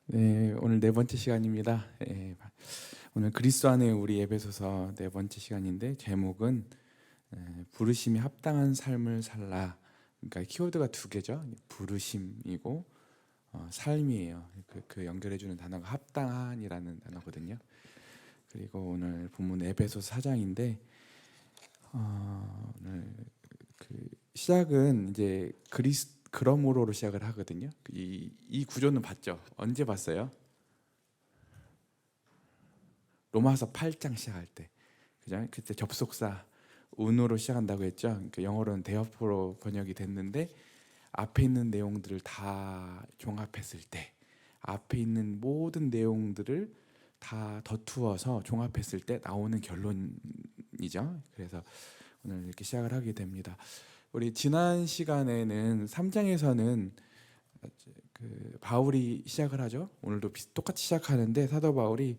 네, 오늘 네 번째 시간입니다. 오늘 그리스도 안에 우리 에베소서 네 번째 시간인데 제목은 부르심이 합당한 삶을 살라. 그러니까 키워드가 두 개죠. 부르심이고 삶이에요. 그 연결해주는 단어가 합당한이라는 단어거든요. 그리고 오늘 본문 에베소 4장인데 오늘 그 시작은 이제 그러므로로 시작을 하거든요. 이 구조는 봤죠? 언제 봤어요? 로마서 8장 시작할 때, 그죠? 그때 접속사 운으로 시작한다고 했죠. 그 영어로는 대어포로 번역이 됐는데 앞에 있는 내용들을 다 종합했을 때, 앞에 있는 모든 내용들을 다 더투어서 종합했을 때 나오는 결론이죠. 그래서 오늘 이렇게 시작을 하게 됩니다. 우리 지난 시간에는 3장에서는 그 바울이 시작을 하죠. 오늘도 똑같이 시작하는데 사도 바울이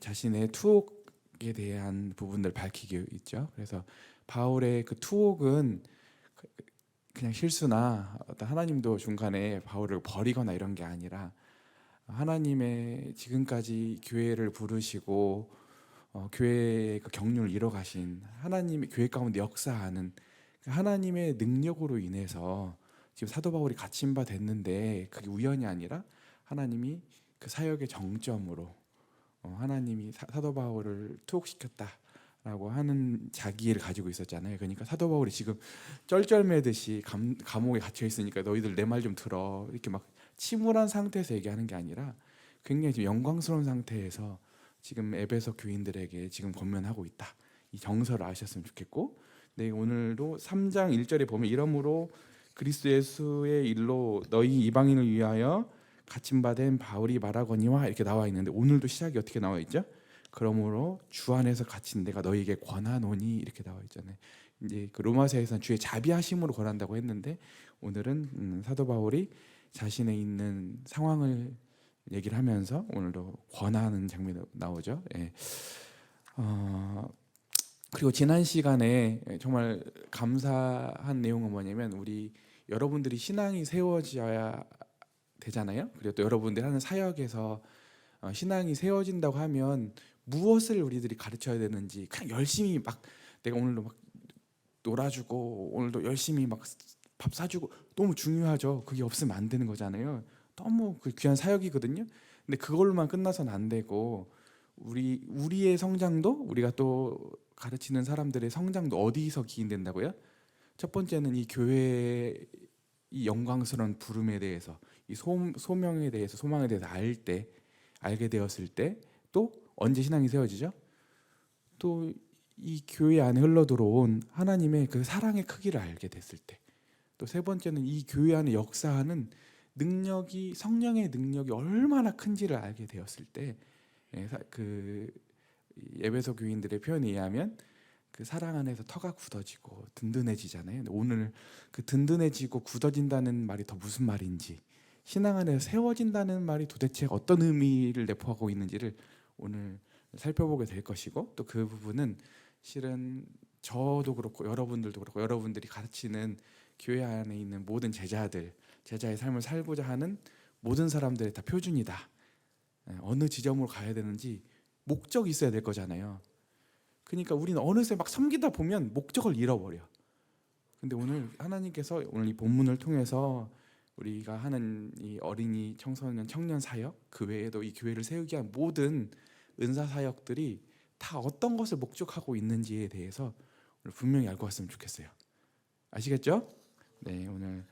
자신의 투옥에 대한 부분을 밝히고 있죠. 그래서 바울의 그 투옥은 그냥 실수나 어떤 하나님도 중간에 바울을 버리거나 이런 게 아니라 하나님의 지금까지 교회를 부르시고 교회의 그 경륜을 이뤄가신 하나님의 교회 가운데 역사하는 그 하나님의 능력으로 인해서 지금 사도 바울이 갇힌 바 됐는데 그게 우연이 아니라 하나님이 그 사역의 정점으로 하나님이 사도 바울을 투옥시켰다라고 하는 자기를 가지고 있었잖아요. 그러니까 사도 바울이 지금 쩔쩔매듯이 감옥에 갇혀 있으니까 너희들 내 말 좀 들어 이렇게 막 침울한 상태에서 얘기하는 게 아니라 굉장히 지금 영광스러운 상태에서 지금 에베소 교인들에게 지금 권면하고 있다. 이 정서를 아셨으면 좋겠고, 네, 오늘도 3장 1절에 보면 이러므로 그리스도 예수의 일로 너희 이방인을 위하여 갇힌 바 된 바울이 말하거니와 이렇게 나와 있는데 오늘도 시작이 어떻게 나와 있죠? 그러므로 주 안에서 갇힌 내가 너희에게 권하노니 이렇게 나와 있잖아요. 이제 그 로마서에서는 주의 자비하심으로 권한다고 했는데 오늘은 사도 바울이 자신의 있는 상황을 얘기를 하면서 오늘도 권하는 장면이 나오죠. 예. 그리고 지난 시간에 정말 감사한 내용은 뭐냐면 우리 여러분들이 신앙이 세워져야 되잖아요. 그리고 또 여러분들이 하는 사역에서 신앙이 세워진다고 하면 무엇을 우리들이 가르쳐야 되는지 그냥 열심히 막 내가 오늘도 막 놀아주고 오늘도 열심히 막 밥 사주고 너무 중요하죠. 그게 없으면 안 되는 거잖아요. 너무 그 귀한 사역이거든요. 근데 그걸로만 끝나서는 안 되고 우리의 성장도 우리가 또 가르치는 사람들의 성장도 어디서 기인된다고요? 첫 번째는 이 교회의 이 영광스러운 부름에 대해서 이 소명에 대해서 소망에 대해서 알게 되었을 때 또 언제 신앙이 세워지죠? 또 이 교회 안에 흘러 들어온 하나님의 그 사랑의 크기를 알게 됐을 때 또 세 번째는 이 교회 안에 역사하는 능력이 성령의 능력이 얼마나 큰지를 알게 되었을 때 그 에베소 교인들의 표현에 의하면 그 사랑 안에서 터가 굳어지고 든든해지잖아요. 오늘 그 든든해지고 굳어진다는 말이 더 무슨 말인지 신앙 안에서 세워진다는 말이 도대체 어떤 의미를 내포하고 있는지를 오늘 살펴보게 될 것이고 또 그 부분은 실은 저도 그렇고 여러분들도 그렇고 여러분들이 가르치는 교회 안에 있는 모든 제자의 삶을 살고자 하는 모든 사람들의 다 표준이다. 어느 지점으로 가야 되는지 목적이 있어야 될 거잖아요. 그러니까 우리는 어느새 막 섬기다 보면 목적을 잃어버려. 근데 오늘 하나님께서 오늘 이 본문을 통해서 우리가 하는 이 어린이, 청소년, 청년 사역 그 외에도 이 교회를 세우기 위한 모든 은사 사역들이 다 어떤 것을 목적하고 있는지에 대해서 오늘 분명히 알고 왔으면 좋겠어요. 아시겠죠? 네, 오늘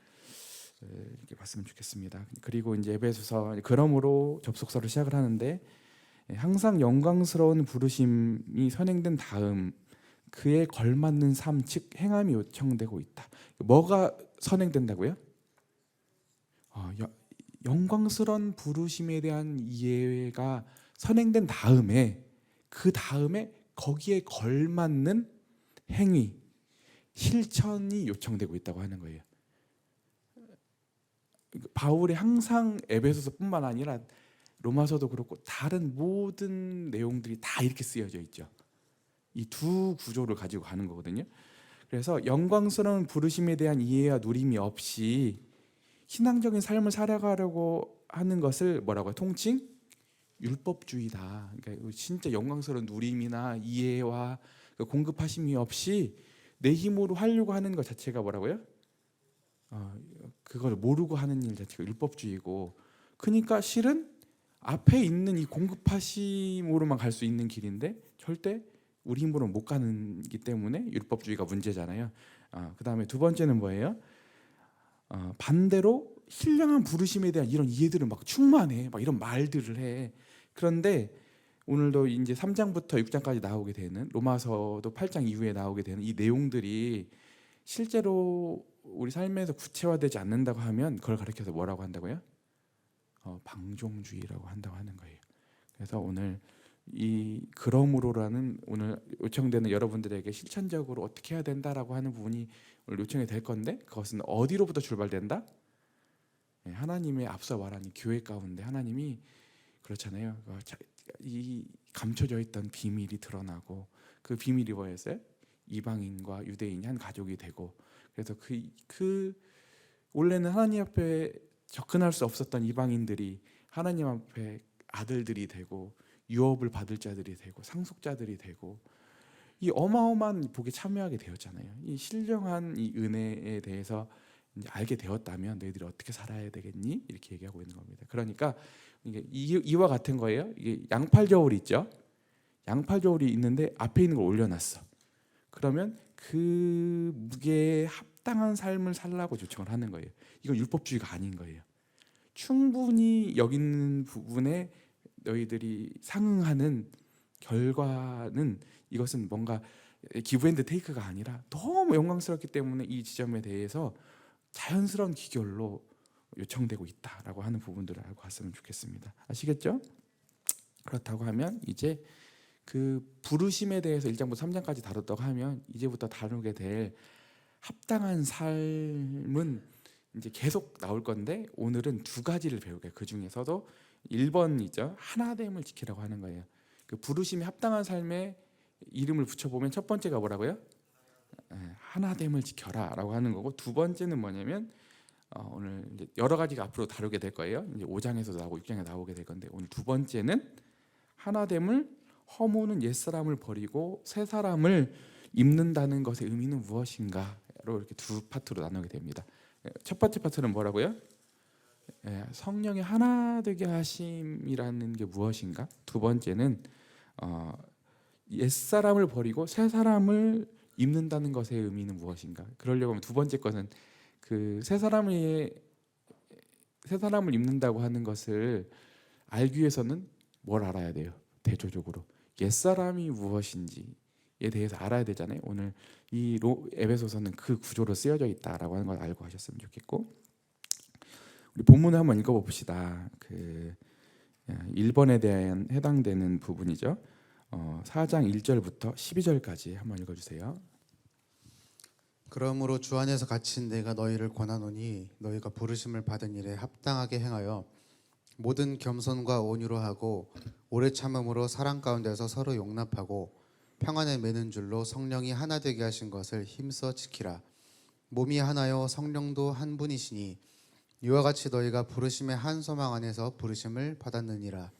이렇게 봤으면 좋겠습니다. 그리고 이제 에베소서 그러므로 접속사로 시작을 하는데 항상 영광스러운 부르심이 선행된 다음 그에 걸맞는 삶, 즉 행함이 요청되고 있다. 뭐가 선행된다고요? 영광스러운 부르심에 대한 이해가 선행된 다음에 그 다음에 거기에 걸맞는 행위, 실천이 요청되고 있다고 하는 거예요. 바울이 항상 에베소서뿐만 아니라 로마서도 그렇고 다른 모든 내용들이 다 이렇게 쓰여져 있죠. 이 두 구조를 가지고 가는 거거든요. 그래서 영광스러운 부르심에 대한 이해와 누림이 없이 신앙적인 삶을 살아가려고 하는 것을 뭐라고 해요? 통칭 율법주의다. 그러니까 진짜 영광스러운 누림이나 이해와 그 공급하심이 없이 내 힘으로 하려고 하는 것 자체가 뭐라고요? 그걸 모르고 하는 일 자체가 율법주의고, 그러니까 실은 앞에 있는 이 공급하심으로만 갈 수 있는 길인데 절대 우리 힘으로는 못 가는기 때문에 율법주의가 문제잖아요. 그 다음에 두 번째는 뭐예요? 반대로 신령한 부르심에 대한 이런 이해들을 막 충만해, 막 이런 말들을 해. 그런데 오늘도 이제 3장부터 6장까지 나오게 되는, 로마서도 8장 이후에 나오게 되는 이 내용들이 실제로 우리 삶에서 구체화되지 않는다고 하면 그걸 가리켜서 뭐라고 한다고요? 방종주의라고 한다고 하는 거예요. 그래서 오늘 이 그러므로라는 오늘 요청되는 여러분들에게 실천적으로 어떻게 해야 된다라고 하는 부분이 오늘 요청이 될 건데, 그것은 어디로부터 출발된다? 하나님의 앞서 말한 이 교회 가운데 하나님이 그렇잖아요. 이 감춰져 있던 비밀이 드러나고, 그 비밀이 뭐였어요? 이방인과 유대인이 한 가족이 되고, 그래서 그 원래는 하나님 앞에 접근할 수 없었던 이방인들이 하나님 앞에 아들들이 되고, 유업을 받을 자들이 되고, 상속자들이 되고, 이 어마어마한 복에 참여하게 되었잖아요. 이 신령한 이 은혜에 대해서 이제 알게 되었다면 너희들이 어떻게 살아야 되겠니? 이렇게 얘기하고 있는 겁니다. 그러니까 이게 이와 같은 거예요. 이게 양팔 저울이 있죠. 양팔 저울이 있는데 앞에 있는 걸 올려놨어. 그러면 그 무게에 합당한 삶을 살라고 요청을 하는 거예요. 이건 율법주의가 아닌 거예요. 충분히 여기 있는 부분에 너희들이 상응하는 결과는, 이것은 뭔가 기브 앤드 테이크가 아니라 너무 영광스럽기 때문에 이 지점에 대해서 자연스러운 기결로 요청되고 있다라고 하는 부분들을 알고 갔으면 좋겠습니다. 아시겠죠? 그렇다고 하면 이제 그 부르심에 대해서 1장부터 3장까지 다뤘다고 하면 이제부터 다루게 될 합당한 삶은 이제 계속 나올 건데, 오늘은 두 가지를 배우게. 그 중에서도 1번이죠. 하나됨을 지키라고 하는 거예요. 그 부르심이 합당한 삶에 이름을 붙여보면 첫 번째가 뭐라고요? 하나됨을 지켜라라고 하는 거고, 두 번째는 뭐냐면 오늘 이제 여러 가지가 앞으로 다루게 될 거예요. 이제 5장에서도 나오고 6장에 나오게 될 건데, 오늘 두 번째는 하나됨을 허무는 옛사람을 버리고 새 사람을 입는다는 것의 의미는 무엇인가로 이렇게 두 파트로 나누게 됩니다. 첫 번째 파트는 뭐라고요? 성령의 하나 되게 하심이라는 게 무엇인가? 두 번째는 옛사람을 버리고 새 사람을 입는다는 것의 의미는 무엇인가? 그러려고 하면 두 번째 것은 그 새 사람을 입는다고 하는 것을 알기 위해서는 뭘 알아야 돼요? 대조적으로 옛사람이 무엇인지에 대해서 알아야 되잖아요. 오늘 이 에베소서는 그 구조로 쓰여져 있다라고 하는 걸 알고 하셨으면 좋겠고, 우리 본문을 한번 읽어봅시다. 그 1번에 대한 해당되는 부분이죠. 4장 1절부터 12절까지 한번 읽어주세요. 그러므로 주 안에서 갇힌 내가 너희를 권하노니 너희가 부르심을 받은 일에 합당하게 행하여 모든 겸손과 온유로 하고 오래 참음으로 사랑 가운데서 서로 용납하고 평안에 매는 줄로 성령이 하나 되게 하신 것을 힘써 지키라. 몸이 하나요 성령도 한 분이시니 이와 같이 너희가 부르심의 한 소망 안에서 부르심을 받았느니라.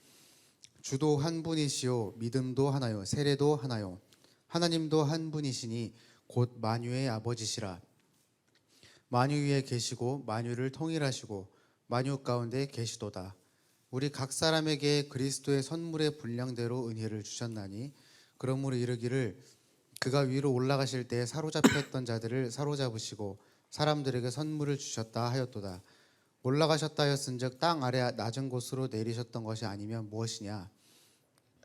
주도 한 분이시요 믿음도 하나요 세례도 하나요 하나님도 한 분이시니 곧 만유의 아버지시라. 만유 위에 계시고 만유를 통일하시고 만유 가운데 계시도다. 우리 각 사람에게 그리스도의 선물의 분량대로 은혜를 주셨나니 그러므로 이르기를 그가 위로 올라가실 때 사로잡혔던 자들을 사로잡으시고 사람들에게 선물을 주셨다 하였도다. 올라가셨다 하였은즉 땅 아래 낮은 곳으로 내리셨던 것이 아니면 무엇이냐?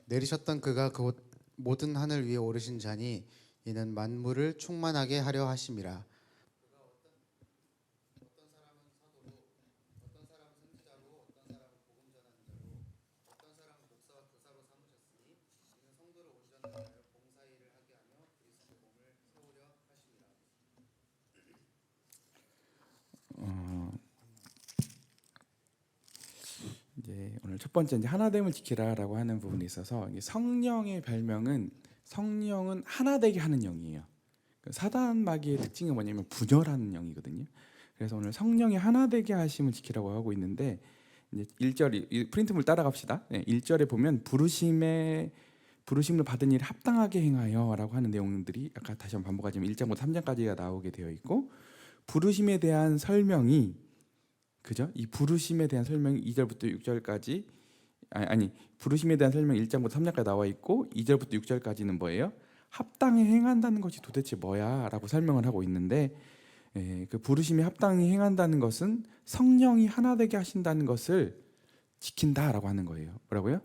내리셨던 그가 그 모든 하늘 위에 오르신 자니 이는 만물을 충만하게 하려 하심이라. 이제 오늘 첫 번째 이제 하나됨을 지키라라고 하는 부분에 있어서, 성령의 별명은, 성령은 하나 되게 하는 영이에요. 사단 마귀의 특징이 뭐냐면 분열하는 영이거든요. 그래서 오늘 성령의 하나 되게 하심을 지키라고 하고 있는데, 이제 1절이 프린트물 따라갑시다. 1절에 보면 부르심을 받은 일에 합당하게 행하여라고 하는 내용들이 아까 다시 한번 반복하지만 1장부터 3장까지가 나오게 되어 있고 부르심에 대한 설명이 그죠? 이 부르심에 대한 설명이 2절부터 6절까지 아니 부르심에 대한 설명 1장부터 3장까지 나와 있고 2절부터 6절까지는 뭐예요? 합당히 행한다는 것이 도대체 뭐야라고 설명을 하고 있는데 그 부르심이 합당히 행한다는 것은 성령이 하나 되게 하신다는 것을 지킨다라고 하는 거예요. 뭐라고요?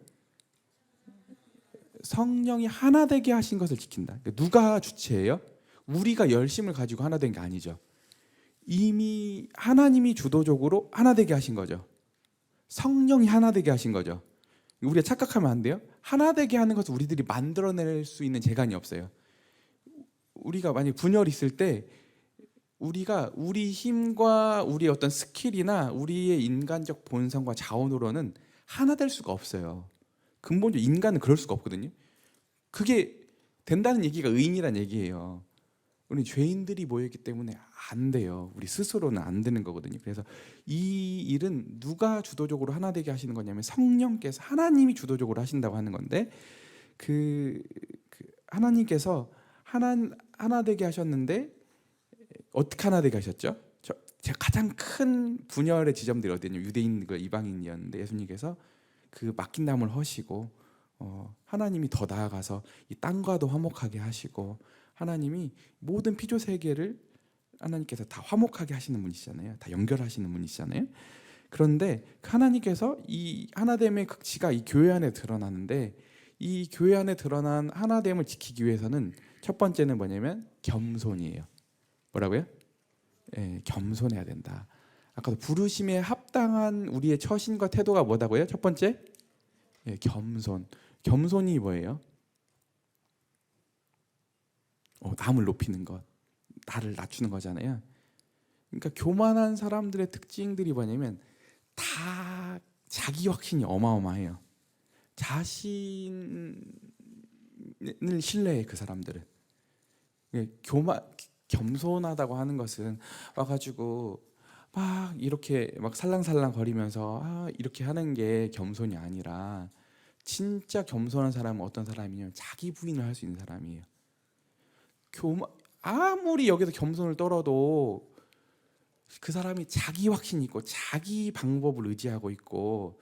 성령이 하나 되게 하신 것을 지킨다. 누가 주체예요? 우리가 열심을 가지고 하나 된 게 아니죠. 이미 하나님이 주도적으로 하나 되게 하신 거죠. 성령이 하나 되게 하신 거죠. 우리가 착각하면 안 돼요. 하나 되게 하는 것을 우리들이 만들어낼 수 있는 재간이 없어요. 우리가 만약 분열이 있을 때 우리가 우리 힘과 우리의 어떤 스킬이나 우리의 인간적 본성과 자원으로는 하나 될 수가 없어요. 근본적으로 인간은 그럴 수가 없거든요. 그게 된다는 얘기가 의인이란 얘기예요. 우리 죄인들이 모였기 때문에 안 돼요. 우리 스스로는 안 되는 거거든요. 그래서 이 일은 누가 주도적으로 하나 되게 하시는 거냐면 성령께서 하나님이 주도적으로 하신다고 하는 건데 그 하나님께서 하나 되게 하셨는데 어떻게 하나 되게 하셨죠? 제가 가장 큰 분열의 지점들이 어디냐면 유대인과 이방인이었는데 예수님께서 그 맡긴 남을 허시고 하나님이 더 나아가서 이 땅과도 화목하게 하시고 하나님이 모든 피조 세계를 하나님께서 다 화목하게 하시는 분이시잖아요. 다 연결하시는 분이시잖아요. 그런데 하나님께서 이 하나됨의 극치가 이 교회 안에 드러나는데 이 교회 안에 드러난 하나됨을 지키기 위해서는 첫 번째는 뭐냐면 겸손이에요. 뭐라고요? 겸손해야 된다. 아까도 부르심에 합당한 우리의 처신과 태도가 뭐다고요? 첫 번째, 겸손. 겸손이 뭐예요? 남을 높이는 것, 나를 낮추는 거잖아요. 그러니까 교만한 사람들의 특징들이 뭐냐면 다 자기 확신이 어마어마해요. 자신을 신뢰해 그 사람들은. 겸손하다고 하는 것은 와가지고 막 이렇게 막 살랑살랑 거리면서 이렇게 하는 게 겸손이 아니라 진짜 겸손한 사람은 어떤 사람이냐면 자기 부인을 할 수 있는 사람이에요. 아무리 여기서 겸손을 떨어도 그 사람이 자기 확신이 있고 자기 방법을 의지하고 있고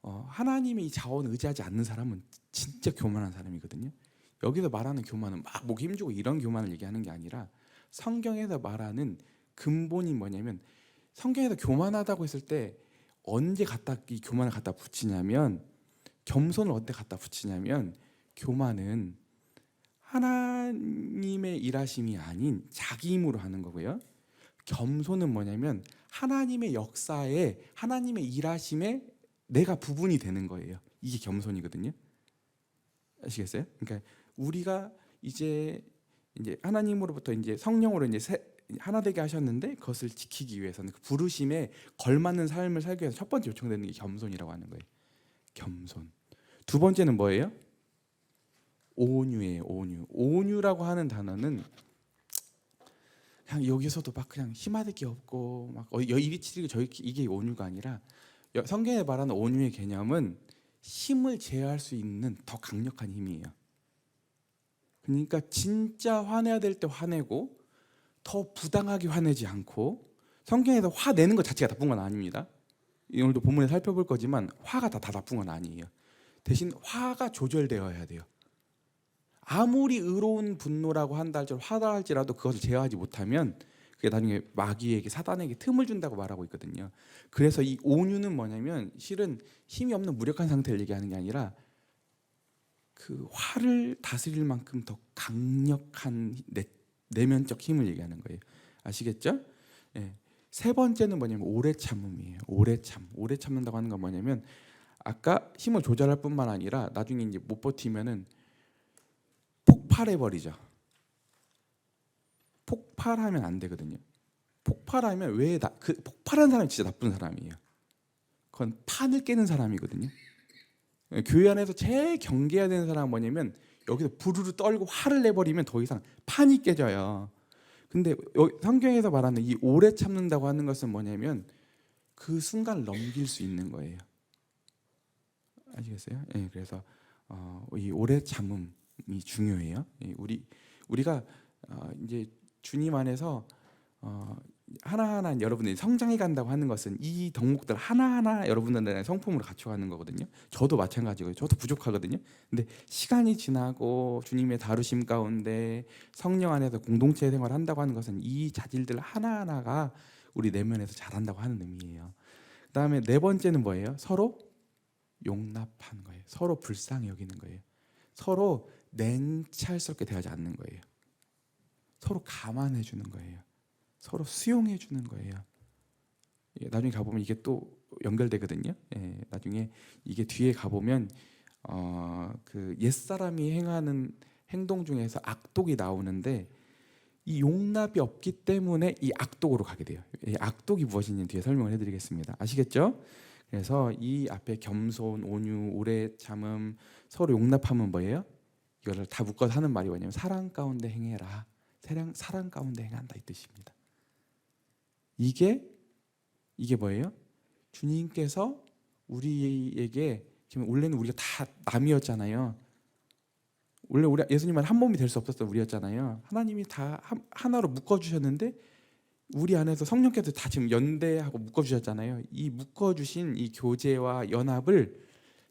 하나님의 이 자원을 의지하지 않는 사람은 진짜 교만한 사람이거든요. 여기서 말하는 교만은 막 목 힘주고 이런 교만을 얘기하는 게 아니라 성경에서 말하는 근본이 뭐냐면 성경에서 교만하다고 했을 때 언제 이 교만을 갖다 붙이냐면 겸손을 어때 갖다 붙이냐면 교만은 하나님의 일하심이 아닌 자기 힘으로 하는 거고요. 겸손은 뭐냐면 하나님의 역사에 하나님의 일하심에 내가 부분이 되는 거예요. 이게 겸손이거든요. 아시겠어요? 그러니까 우리가 이제 하나님으로부터 이제 성령으로 이제 하나 되게 하셨는데 그것을 지키기 위해서는 그 부르심에 걸맞는 삶을 살기 위해서 첫 번째 요청되는 게 겸손이라고 하는 거예요. 겸손. 두 번째는 뭐예요? 온유예요. 온유라고 하는 단어는 그냥 여기서도 막 그냥 힘할 게 없고 막 이리 치리고 저리 이게 온유가 아니라 성경에 말하는 온유의 개념은 힘을 제어할 수 있는 더 강력한 힘이에요. 그러니까 진짜 화내야 될 때 화내고 더 부당하게 화내지 않고 성경에서 화내는 것 자체가 나쁜 건 아닙니다. 오늘도 본문에 살펴볼 거지만 화가 다 나쁜 건 아니에요. 대신 화가 조절되어야 돼요. 아무리 의로운 분노라고 화다 할지라도 그것을 제어하지 못하면 그게 나중에 마귀에게 사단에게 틈을 준다고 말하고 있거든요. 그래서 이 온유는 뭐냐면 실은 힘이 없는 무력한 상태를 얘기하는 게 아니라 그 화를 다스릴 만큼 더 강력한 내면적 힘을 얘기하는 거예요. 아시겠죠? 세 번째는 뭐냐면 오래 참음이에요. 오래 참는다고 하는 건 뭐냐면 아까 힘을 조절할 뿐만 아니라 나중에 이제 못 버티면은 폭발해 버리죠. 폭발하면 안 되거든요. 폭발하면 폭발한 사람이 진짜 나쁜 사람이에요. 그건 판을 깨는 사람이거든요. 교회 안에서 제일 경계해야 되는 사람은 뭐냐면 여기서 부르르 떨고 화를 내버리면 더 이상 판이 깨져요. 근데 성경에서 말하는 이 오래 참는다고 하는 것은 뭐냐면 그 순간을 넘길 수 있는 거예요. 아시겠어요? 예, 그래서 이 오래 참음이 중요해요. 우리가 이제 주님 안에서 하나하나 여러분들이 성장해 간다고 하는 것은 이 덕목들 하나하나 여러분들의 성품으로 갖춰가는 거거든요. 저도 마찬가지고요. 저도 부족하거든요. 근데 시간이 지나고 주님의 다루심 가운데 성령 안에서 공동체 생활을 한다고 하는 것은 이 자질들 하나하나가 우리 내면에서 자란다고 하는 의미예요. 그다음에 네 번째는 뭐예요? 서로 용납하는 거예요. 서로 불쌍히 여기는 거예요. 서로 냉철스럽게 대하지 않는 거예요. 서로 감안해 주는 거예요. 서로 수용해 주는 거예요. 나중에 가보면 이게 또 연결되거든요. 예, 나중에 이게 뒤에 가보면 그 옛사람이 행하는 행동 중에서 악독이 나오는데 이 용납이 없기 때문에 이 악독으로 가게 돼요. 이 악독이 무엇인지 뒤에 설명을 해드리겠습니다. 아시겠죠? 그래서 이 앞에 겸손, 온유, 오래 참음, 서로 용납하면 뭐예요? 이거를 다 묶어서 하는 말이 뭐냐면 사랑 가운데 행해라. 사랑 가운데 행한다 이 뜻입니다. 이게 뭐예요? 주님께서 우리에게 원래는 우리가 다 남이었잖아요. 원래 우리 예수님은 한 몸이 될 수 없었어 우리였잖아요. 하나님이 다 하나로 묶어 주셨는데 우리 안에서 성령께서 다 지금 연대하고 묶어 주셨잖아요. 이 묶어 주신 이 교제와 연합을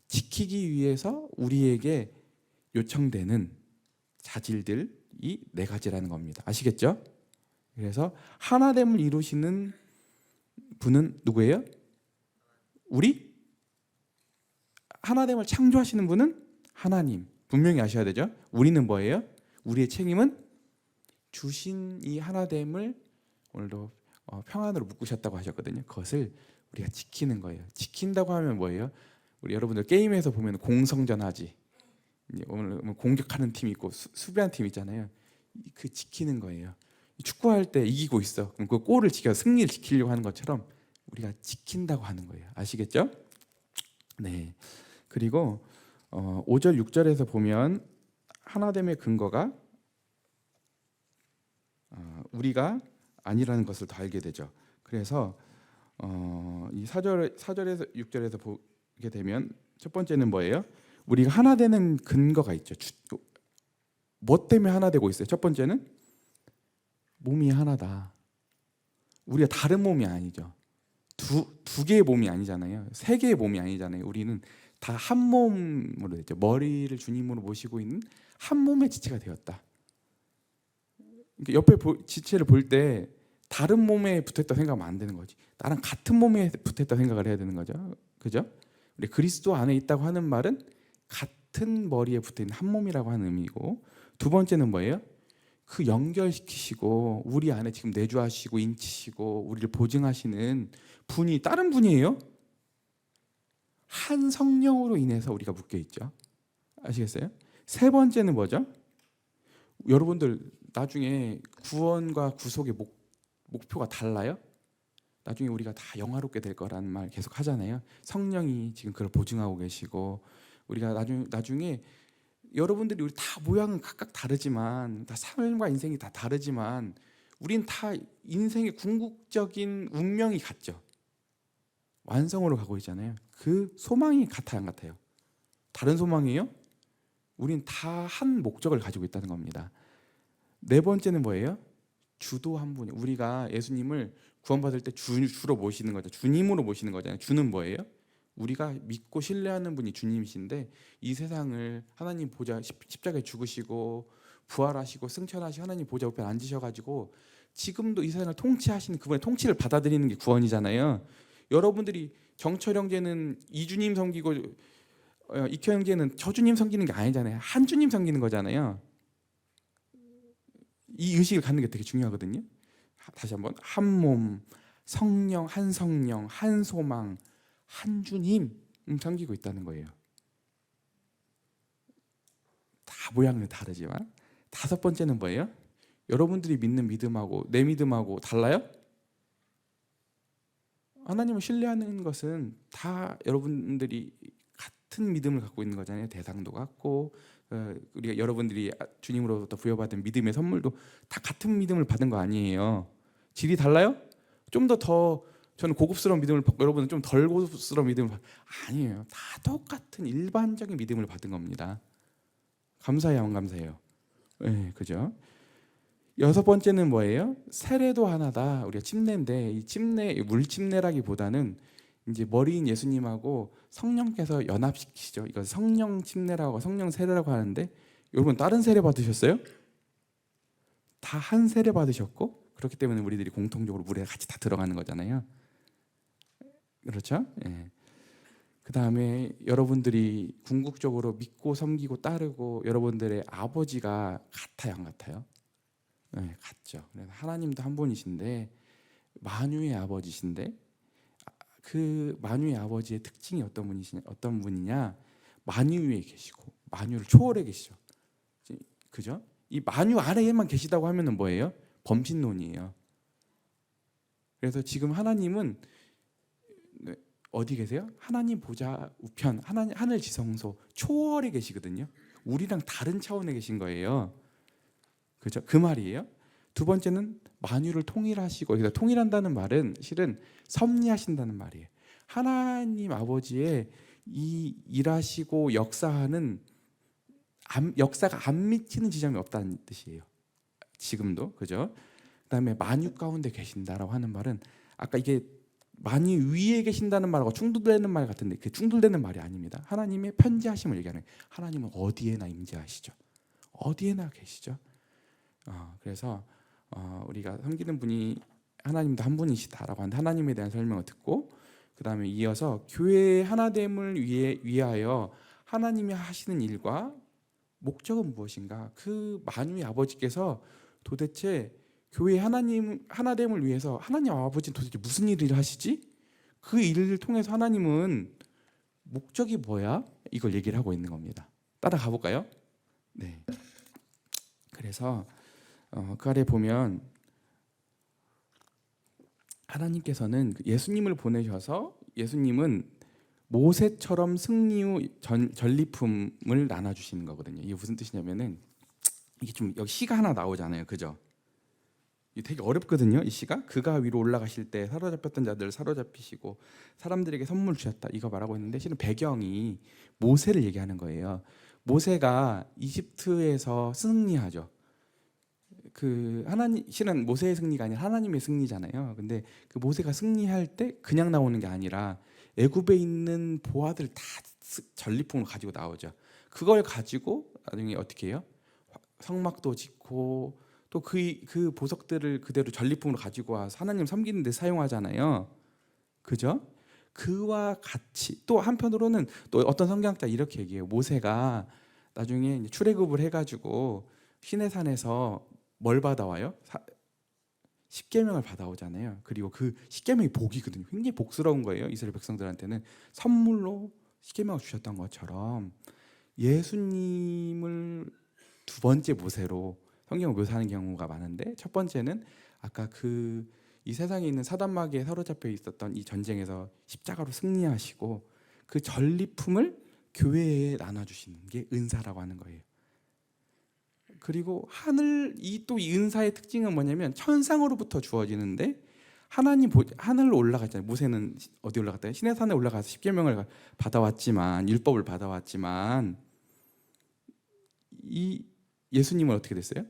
지키기 위해서 우리에게 요청되는 자질들이 네 가지라는 겁니다. 아시겠죠? 그래서 하나됨을 이루시는 분은 누구예요? 우리? 하나됨을 창조하시는 분은 하나님. 분명히 아셔야 되죠. 우리는 뭐예요? 우리의 책임은 주신 이 하나됨을 오늘도 평안으로 묶으셨다고 하셨거든요. 그것을 우리가 지키는 거예요. 지킨다고 하면 뭐예요? 우리 여러분들 게임에서 보면 공성전하지. 오늘 공격하는 팀이 있고 수비하는 팀 있잖아요. 그 지키는 거예요. 축구할 때 이기고 있어. 그럼 그 골을 지켜 승리를 지키려고 하는 것처럼 우리가 지킨다고 하는 거예요. 아시겠죠? 네. 그리고 5절 6절에서 보면 하나됨의 근거가 우리가 아니라는 것을 더 알게 되죠. 그래서 이 4절에서 6절에서 보게 되면 첫 번째는 뭐예요? 우리가 하나 되는 근거가 있죠. 뭐 때문에 하나 되고 있어요? 첫 번째는 몸이 하나다. 우리가 다른 몸이 아니죠. 두 개의 몸이 아니잖아요. 세 개의 몸이 아니잖아요. 우리는 다 한 몸으로 됐죠. 머리를 주님으로 모시고 있는 한 몸의 지체가 되었다. 옆에 지체를 볼 때 다른 몸에 붙어있다 생각하면 안 되는 거지. 나랑 같은 몸에 붙어있다 생각을 해야 되는 거죠. 그죠? 우리 그리스도 안에 있다고 하는 말은 같은 머리에 붙어있는 한 몸이라고 하는 의미고, 두 번째는 뭐예요? 그 연결시키시고 우리 안에 지금 내주하시고 인치시고 우리를 보증하시는 분이 다른 분이에요. 한 성령으로 인해서 우리가 묶여 있죠. 아시겠어요? 세 번째는 뭐죠? 여러분들 나중에 구원과 구속의 목표가 달라요? 나중에 우리가 다 영화롭게 될 거라는 말 계속 하잖아요. 성령이 지금 그걸 보증하고 계시고, 우리가 나중에 여러분들이 우리 다 모양은 각각 다르지만, 다 삶과 인생이 다 다르지만, 우린 다 인생의 궁극적인 운명이 같죠. 완성으로 가고 있잖아요. 그 소망이 같아요, 안 같아요? 다른 소망이에요? 우린 다 한 목적을 가지고 있다는 겁니다. 네 번째는 뭐예요? 주도 한 분이, 우리가 예수님을 구원받을 때 주로 모시는 거죠. 주님으로 모시는 거잖아요. 주는 뭐예요? 우리가 믿고 신뢰하는 분이 주님이신데, 이 세상을 하나님 보좌 십자가에 죽으시고 부활하시고 승천하시고 하나님 보좌 옆에 앉으셔가지고 지금도 이 세상을 통치하시는 그분의 통치를 받아들이는 게 구원이잖아요. 여러분들이 정철 형제는 이주님 섬기고 익혀 형제는 저주님 섬기는 게 아니잖아요. 한 주님 섬기는 거잖아요. 이 의식을 갖는 게 되게 중요하거든요. 다시 한번, 한 몸, 성령, 한 소망, 한 주님 섬기고 있다는 거예요. 다 모양은 다르지만. 다섯 번째는 뭐예요? 여러분들이 믿는 믿음하고 내 믿음하고 달라요? 하나님을 신뢰하는 것은 다 여러분들이 같은 믿음을 갖고 있는 거잖아요. 대상도 같고, 우리가 여러분들이 주님으로부터 부여받은 믿음의 선물도 다 같은 믿음을 받은 거 아니에요. 질이 달라요? 좀 더 저는 고급스러운 믿음을 받고 여러분은 좀 덜 고급스러운 믿음을 아니에요. 다 똑같은 일반적인 믿음을 받은 겁니다. 감사해요, 안 감사해요? 네, 그죠? 여섯 번째는 뭐예요? 세례도 하나다. 우리가 침례인데 이 침례 물 침례라기보다는 이제 머리인 예수님하고 성령께서 연합시키시죠. 이거 성령 침례라고 성령 세례라고 하는데 여러분 다른 세례 받으셨어요? 다 한 세례 받으셨고 그렇기 때문에 우리들이 공통적으로 물에 같이 다 들어가는 거잖아요. 그렇죠? 예. 그 다음에 여러분들이 궁극적으로 믿고 섬기고 따르고 여러분들의 아버지가 같아요, 안 같아요? 네, 같죠. 그래서 하나님도 한 분이신데 만유의 아버지신데 그 만유의 아버지의 특징이 어떤 분이냐? 만유 위에 계시고 만유를 초월해 계시죠. 그죠? 이 만유 아래에만 계시다고 하면은 뭐예요? 범신론이에요. 그래서 지금 하나님은 어디 계세요? 하나님 보좌 우편, 하나님 하늘 지성소 초월에 계시거든요. 우리랑 다른 차원에 계신 거예요. 그죠? 그 말이에요. 두 번째는 만유를 통일하시고, 여기서 통일한다는 말은 실은 섭리하신다는 말이에요. 하나님 아버지의 이 일하시고 역사하는 역사가 안 미치는 지점이 없다는 뜻이에요. 지금도 그죠? 그다음에 만유 가운데 계신다라고 하는 말은 아까 이게 만유 위에 계신다는 말하고 충돌되는 말 같은데 그 충돌되는 말이 아닙니다. 하나님의 편지하심을 얘기하는 거예요. 하나님은 어디에나 임재하시죠. 어디에나 계시죠. 그래서 우리가 섬기는 분이 하나님도 한 분이시다라고 하는데 하나님에 대한 설명을 듣고 그 다음에 이어서 교회의 하나됨을 위하여 하나님이 하시는 일과 목적은 무엇인가? 그 만유의 아버지께서 도대체 교회 하나됨을 위해서 하나님 아버지는 도대체 무슨 일을 하시지? 그 일을 통해서 하나님은 목적이 뭐야? 이걸 얘기를 하고 있는 겁니다. 따라가 볼까요? 네. 그래서 그 아래 보면 하나님께서는 예수님을 보내셔서 예수님은 모세처럼 승리 후 전리품을 나눠주시는 거거든요. 이게 무슨 뜻이냐면은 이게 좀 여기 시가 하나 나오잖아요, 그죠? 이게 되게 어렵거든요. 이 시가 그가 위로 올라가실 때 사로잡혔던 자들을 사로잡히시고 사람들에게 선물 주셨다 이거 말하고 있는데 실은 배경이 모세를 얘기하는 거예요. 모세가 이집트에서 승리하죠. 그 하나님 실은 모세의 승리가 아니라 하나님의 승리잖아요. 근데 그 모세가 승리할 때 그냥 나오는 게 아니라 애굽에 있는 보화들 다 전리품을 가지고 나오죠. 그걸 가지고 나중에 어떻게 해요? 성막도 짓고 또 그 보석들을 그대로 전리품으로 가지고 와서 하나님 섬기는 데 사용하잖아요. 그죠? 그와 같이 또 한편으로는 또 어떤 성경학자 이렇게 얘기해요. 모세가 나중에 이제 출애굽을 해가지고 시내산에서 뭘 받아와요? 십계명을 받아오잖아요. 그리고 그 십계명이 복이거든요. 굉장히 복스러운 거예요. 이스라엘 백성들한테는 선물로 십계명을 주셨던 것처럼 예수님을 두 번째 모세로 성경을 묘사하는 경우가 많은데 첫 번째는 아까 이 세상에 있는 사단마귀에 사로잡혀 있었던 이 전쟁에서 십자가로 승리하시고 그 전리품을 교회에 나눠주시는 게 은사라고 하는 거예요. 그리고 이 은사의 특징은 뭐냐면 천상으로부터 주어지는데 하늘로 올라갔잖아요. 모세는 어디 올라갔다? 시내산에 올라가서 십계명을 받아왔지만 율법을 받아왔지만 이 예수님은 어떻게 됐어요?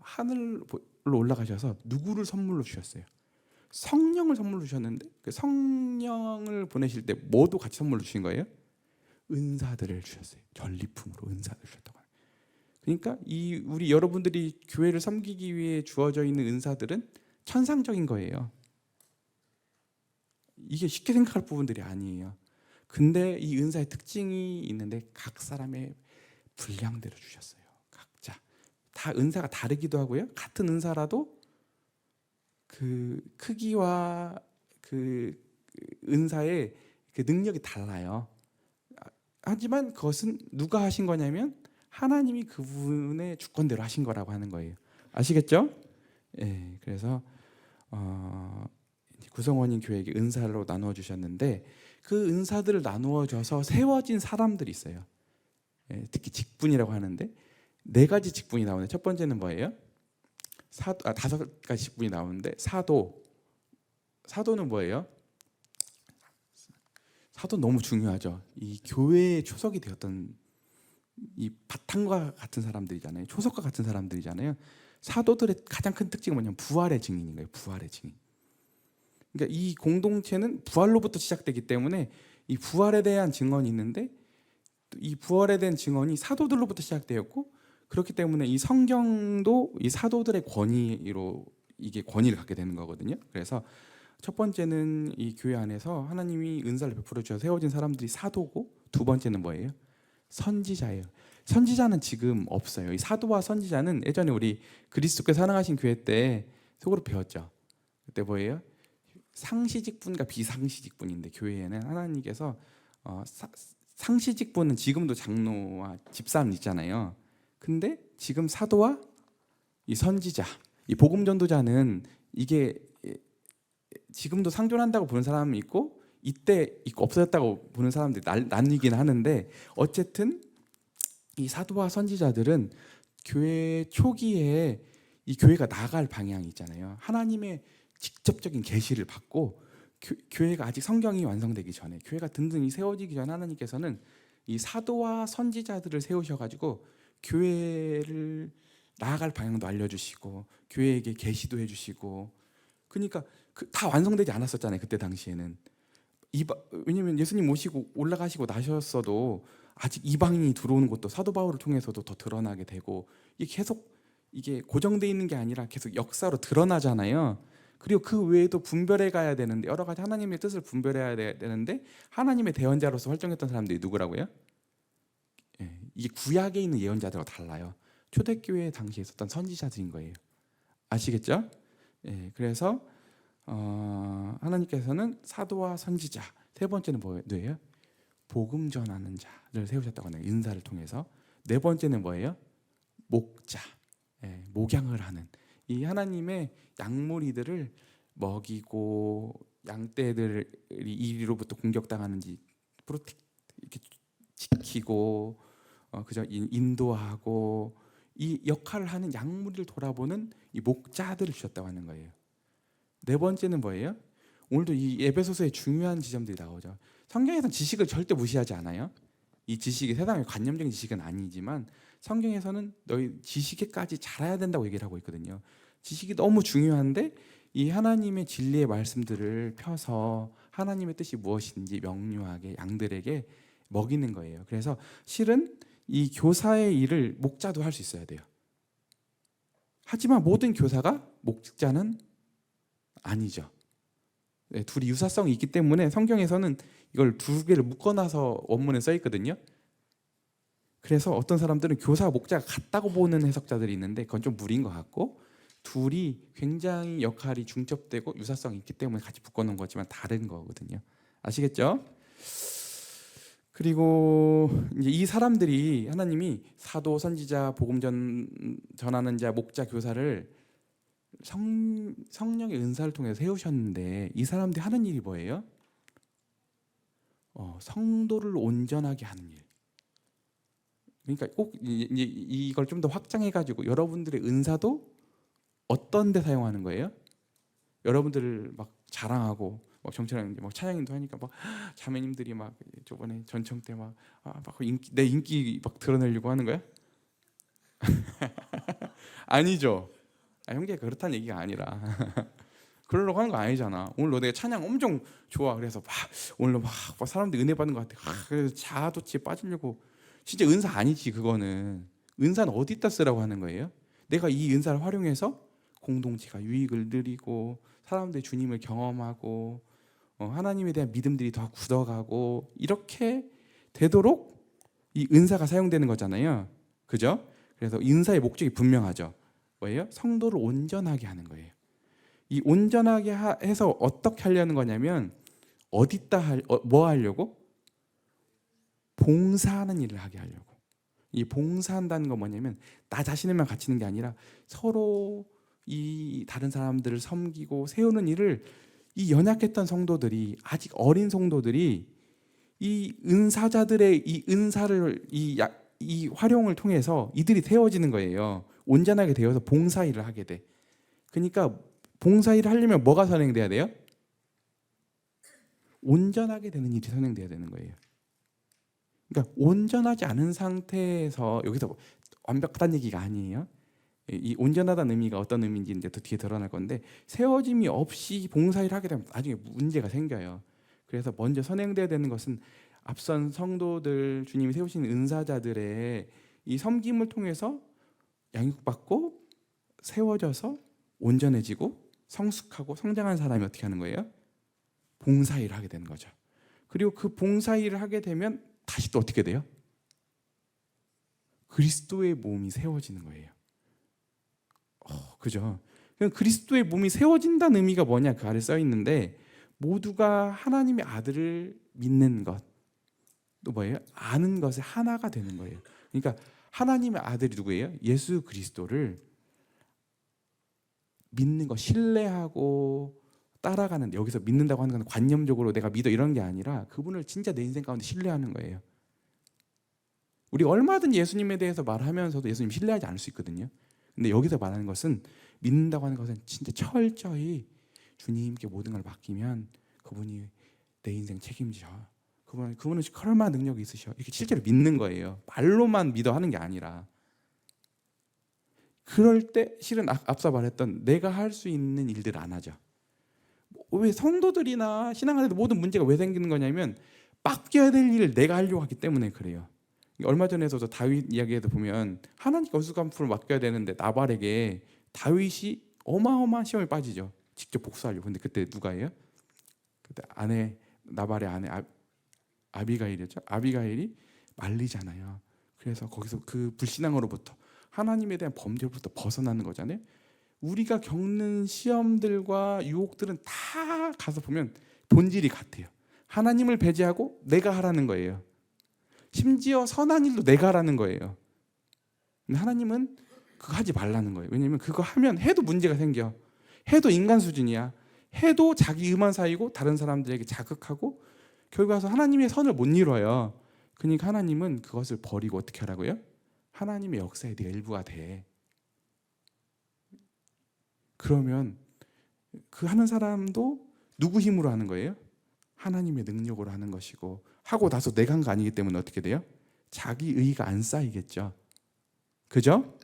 하늘로 올라가셔서 누구를 선물로 주셨어요? 성령을 선물로 주셨는데 그 성령을 보내실 때 뭐도 같이 선물로 주신 거예요? 은사들을 주셨어요. 전리품으로 은사들을 주셨다고. 그러니까 우리 여러분들이 교회를 섬기기 위해 주어져 있는 은사들은 천상적인 거예요. 이게 쉽게 생각할 부분들이 아니에요. 근데 이 은사의 특징이 있는데 각 사람의 분량대로 주셨어요. 각자 다 은사가 다르기도 하고요. 같은 은사라도 그 크기와 그 은사의 그 능력이 달라요. 하지만 그것은 누가 하신 거냐면 하나님이 그분의 주권대로 하신 거라고 하는 거예요. 아시겠죠? 예, 그래서 구성원인 교회에게 은사로 나누어 주셨는데 그 은사들을 나누어 줘서 세워진 사람들이 있어요. 예, 특히 직분이라고 하는데 네 가지 직분이 나오는데 첫 번째는 뭐예요? 다섯 가지 직분이 나오는데 사도, 사도는 뭐예요? 사도 너무 중요하죠. 이 교회의 초석이 되었던 이 바탕과 같은 사람들이잖아요. 초석과 같은 사람들이잖아요. 사도들의 가장 큰 특징은 뭐냐면 부활의 증인인 거예요. 부활의 증인. 그러니까 이 공동체는 부활로부터 시작되기 때문에 이 부활에 대한 증언이 있는데 이 부활에 대한 증언이 사도들로부터 시작되었고 그렇기 때문에 이 성경도 이 사도들의 권위로 이게 권위를 갖게 되는 거거든요. 그래서 첫 번째는 이 교회 안에서 하나님이 은사를 베풀어 주셔서 세워진 사람들이 사도고 두 번째는 뭐예요? 선지자예요. 선지자는 지금 없어요. 이 사도와 선지자는 예전에 우리 그리스도께 사랑하신 교회 때 속으로 배웠죠. 그때 뭐예요? 상시직분과 비상시직분인데 교회에는 하나님께서 상시직분은 지금도 장로와 집사는 있잖아요. 근데 지금 사도와 이 선지자, 이 복음 전도자는 이게 지금도 상존한다고 보는 사람이 있고 이때 있고 없어졌다고 보는 사람들이 나뉘긴 하는데 어쨌든 이 사도와 선지자들은 교회 초기에 이 교회가 나갈 방향이 있잖아요. 하나님의 직접적인 계시를 받고 교회가 아직 성경이 완성되기 전에 교회가 든든히 세워지기 전에 하나님께서는 이 사도와 선지자들을 세우셔가지고 교회를 나아갈 방향도 알려주시고 교회에게 계시도 해주시고 그러니까 다 완성되지 않았었잖아요. 그때 당시에는 왜냐면 예수님 모시고 올라가시고 나셨어도 아직 이방인이 들어오는 것도 사도 바울을 통해서도 더 드러나게 되고 이게 계속 이게 고정돼 있는 게 아니라 계속 역사로 드러나잖아요. 그리고 그 외에도 분별해 가야 되는데 여러 가지 하나님의 뜻을 분별해야 되는데 하나님의 대언자로서 활동했던 사람들이 누구라고요? 이게 구약에 있는 예언자들과 달라요. 초대교회 당시에 있었던 선지자들인 거예요. 아시겠죠? 그래서 하나님께서는 사도와 선지자 세 번째는 뭐예요? 복음 전하는 자를 세우셨다고 하네요. 인사를 통해서. 네 번째는 뭐예요? 목자, 목양을 하는 이 하나님의 양무리들을 먹이고 양떼들이 이리로부터 공격당하는지 이렇게 지키고 그죠? 인도하고 이 역할을 하는 양무리를 돌아보는 이 목자들을 주셨다고 하는 거예요. 네 번째는 뭐예요? 오늘도 이 에베소서의 중요한 지점들이 나오죠. 성경에서는 지식을 절대 무시하지 않아요. 이 지식이 세상의 관념적인 지식은 아니지만 성경에서는 너희 지식에까지 잘해야 된다고 얘기를 하고 있거든요. 지식이 너무 중요한데 이 하나님의 진리의 말씀들을 펴서 하나님의 뜻이 무엇인지 명료하게 양들에게 먹이는 거예요. 그래서 실은 이 교사의 일을 목자도 할 수 있어야 돼요. 하지만 모든 교사가 목자는 아니죠. 둘이 유사성이 있기 때문에 성경에서는 이걸 두 개를 묶어놔서 원문에 써 있거든요. 그래서 어떤 사람들은 교사와 목자가 같다고 보는 해석자들이 있는데 그건 좀 무리인 것 같고 둘이 굉장히 역할이 중첩되고 유사성이 있기 때문에 같이 묶어놓은 거지만 다른 거거든요. 아시겠죠? 그리고 이제 이 사람들이 하나님이 사도, 선지자, 복음 전하는 자, 목자, 교사를 성령의 은사를 통해서 세우셨는데 이 사람들이 하는 일이 뭐예요? 성도를 온전하게 하는 일. 그러니까 꼭 이걸 좀 더 확장해가지고 여러분들의 은사도 어떤 데 사용하는 거예요? 여러분들을 막 자랑하고 막 정철랑 막 찬양인도 하니까 막 자매님들이 막 저번에 전청 때 막 내 인기 막 드러내려고 하는 거야? 아니죠. 형제가 그렇다는 얘기가 아니라 그러려고 하는 거 아니잖아. 오늘 너 내가 찬양 엄청 좋아. 그래서 막 오늘 막 사람들이 은혜 받는 것 같아. 그래서 자아도취에 빠지려고. 진짜 은사 아니지 그거는. 은사는 어디다 쓰라고 하는 거예요? 내가 이 은사를 활용해서 공동체가 유익을 누리고 사람들이 주님을 경험하고 하나님에 대한 믿음들이 더 굳어가고 이렇게 되도록 이 은사가 사용되는 거잖아요. 그죠? 그래서 은사의 목적이 분명하죠. 뭐예요? 성도를 온전하게 하는 거예요. 이 온전하게 해서 어떻게 하려는 거냐면 뭐 하려고? 봉사하는 일을 하게 하려고. 이 봉사한다는 건 뭐냐면 나 자신에만 갇히는 게 아니라 서로 이 다른 사람들을 섬기고 세우는 일을 이 연약했던 성도들이 아직 어린 성도들이 이 은사자들의 이 은사를 이 활용을 통해서 이들이 세워지는 거예요. 온전하게 되어서 봉사 일을 하게 돼. 그러니까 봉사 일을 하려면 뭐가 선행돼야 돼요? 온전하게 되는 일이 선행돼야 되는 거예요. 그러니까 온전하지 않은 상태에서 여기서 뭐 완벽하다는 얘기가 아니에요. 이 온전하다는 의미가 어떤 의미인지 이제 더 뒤에 드러날 건데 세워짐이 없이 봉사일을 하게 되면 나중에 문제가 생겨요. 그래서 먼저 선행돼야 되는 것은 앞선 성도들 주님이 세우신 은사자들의 이 섬김을 통해서 양육받고 세워져서 온전해지고 성숙하고 성장한 사람이 어떻게 하는 거예요? 봉사일을 하게 되는 거죠. 그리고 그 봉사일을 하게 되면 다시 또 어떻게 돼요? 그리스도의 몸이 세워지는 거예요. 그죠? 그리스도의 몸이 세워진다는 의미가 뭐냐 그 아래 써 있는데 모두가 하나님의 아들을 믿는 것, 또 뭐예요? 아는 것에 하나가 되는 거예요. 그러니까 하나님의 아들이 누구예요? 예수 그리스도를 믿는 것, 신뢰하고 따라가는, 여기서 믿는다고 하는 건 관념적으로 내가 믿어 이런 게 아니라 그분을 진짜 내 인생 가운데 신뢰하는 거예요. 우리 얼마든 예수님에 대해서 말하면서도 예수님 신뢰하지 않을 수 있거든요. 근데 여기서 말하는 것은 믿는다고 하는 것은 진짜 철저히 주님께 모든 걸 맡기면 그분이 내 인생 책임져. 그분은 얼마나 능력이 있으셔. 이렇게 실제로 믿는 거예요. 말로만 믿어 하는 게 아니라. 그럴 때 실은 앞서 말했던 내가 할 수 있는 일들을 안 하죠. 왜 성도들이나 신앙하는 모든 문제가 왜 생기는 거냐면 맡겨야 될 일을 내가 하려고 하기 때문에 그래요. 얼마 전에도 다윗 이야기에도 보면 하나님께 어수선품을 맡겨야 되는데 나발에게 다윗이 어마어마한 시험에 빠지죠. 직접 복수하려고. 근데 그때 누가 해요? 그때 나발의 아내 아비가일이었죠. 아비가일이 말리잖아요. 그래서 거기서 그 불신앙으로부터 하나님에 대한 범죄로부터 벗어나는 거잖아요. 우리가 겪는 시험들과 유혹들은 다 가서 보면 본질이 같아요. 하나님을 배제하고 내가 하라는 거예요. 심지어 선한 일도 내가 하라는 거예요. 근데 하나님은 그거 하지 말라는 거예요. 왜냐하면 그거 하면 해도 문제가 생겨. 해도 인간 수준이야. 해도 자기 의만 사이고 다른 사람들에게 자극하고 결국 와서 하나님의 선을 못 이뤄요. 그러니까 하나님은 그것을 버리고 어떻게 하라고요? 하나님의 역사에 네가 일부가 돼. 그러면 그 하는 사람도 누구 힘으로 하는 거예요? 하나님의 능력으로 하는 것이고 하고 나서 내가 한 거 아니기 때문에 어떻게 돼요? 자기 의가 안 쌓이겠죠. 그죠?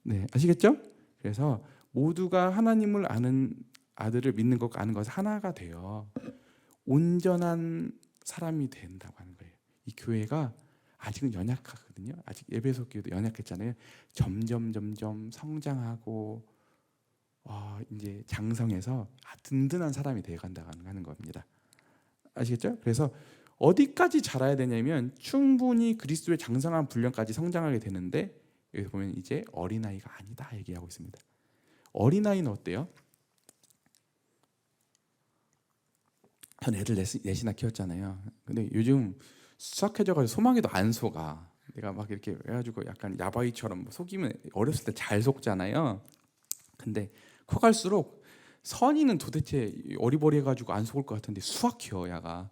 네, 아시겠죠? 그래서 모두가 하나님을 아는 아들을 믿는 것과 아는 것은 하나가 돼요. 온전한 사람이 된다고 하는 거예요. 이 교회가 아직은 연약하거든요. 아직 에베소 교회도 연약했잖아요. 점점 성장하고 이제 장성해서 든든한 사람이 되어간다고 하는 겁니다. 아시겠죠? 그래서 어디까지 자라야 되냐면 충분히 그리스도의 장성한 분량까지 성장하게 되는데 여기 보면 이제 어린아이가 아니다 얘기하고 있습니다. 어린아이는 어때요? 전 애들 넷이나 키웠잖아요. 근데 요즘 수학해져가지고 소망에도 안 속아. 내가 막 이렇게 해가지고 약간 야바이처럼 속이면 어렸을 때 잘 속잖아요. 근데 커갈수록 선이는 도대체 어리버리해가지고 안 속을 것 같은데 수학해요, 야가.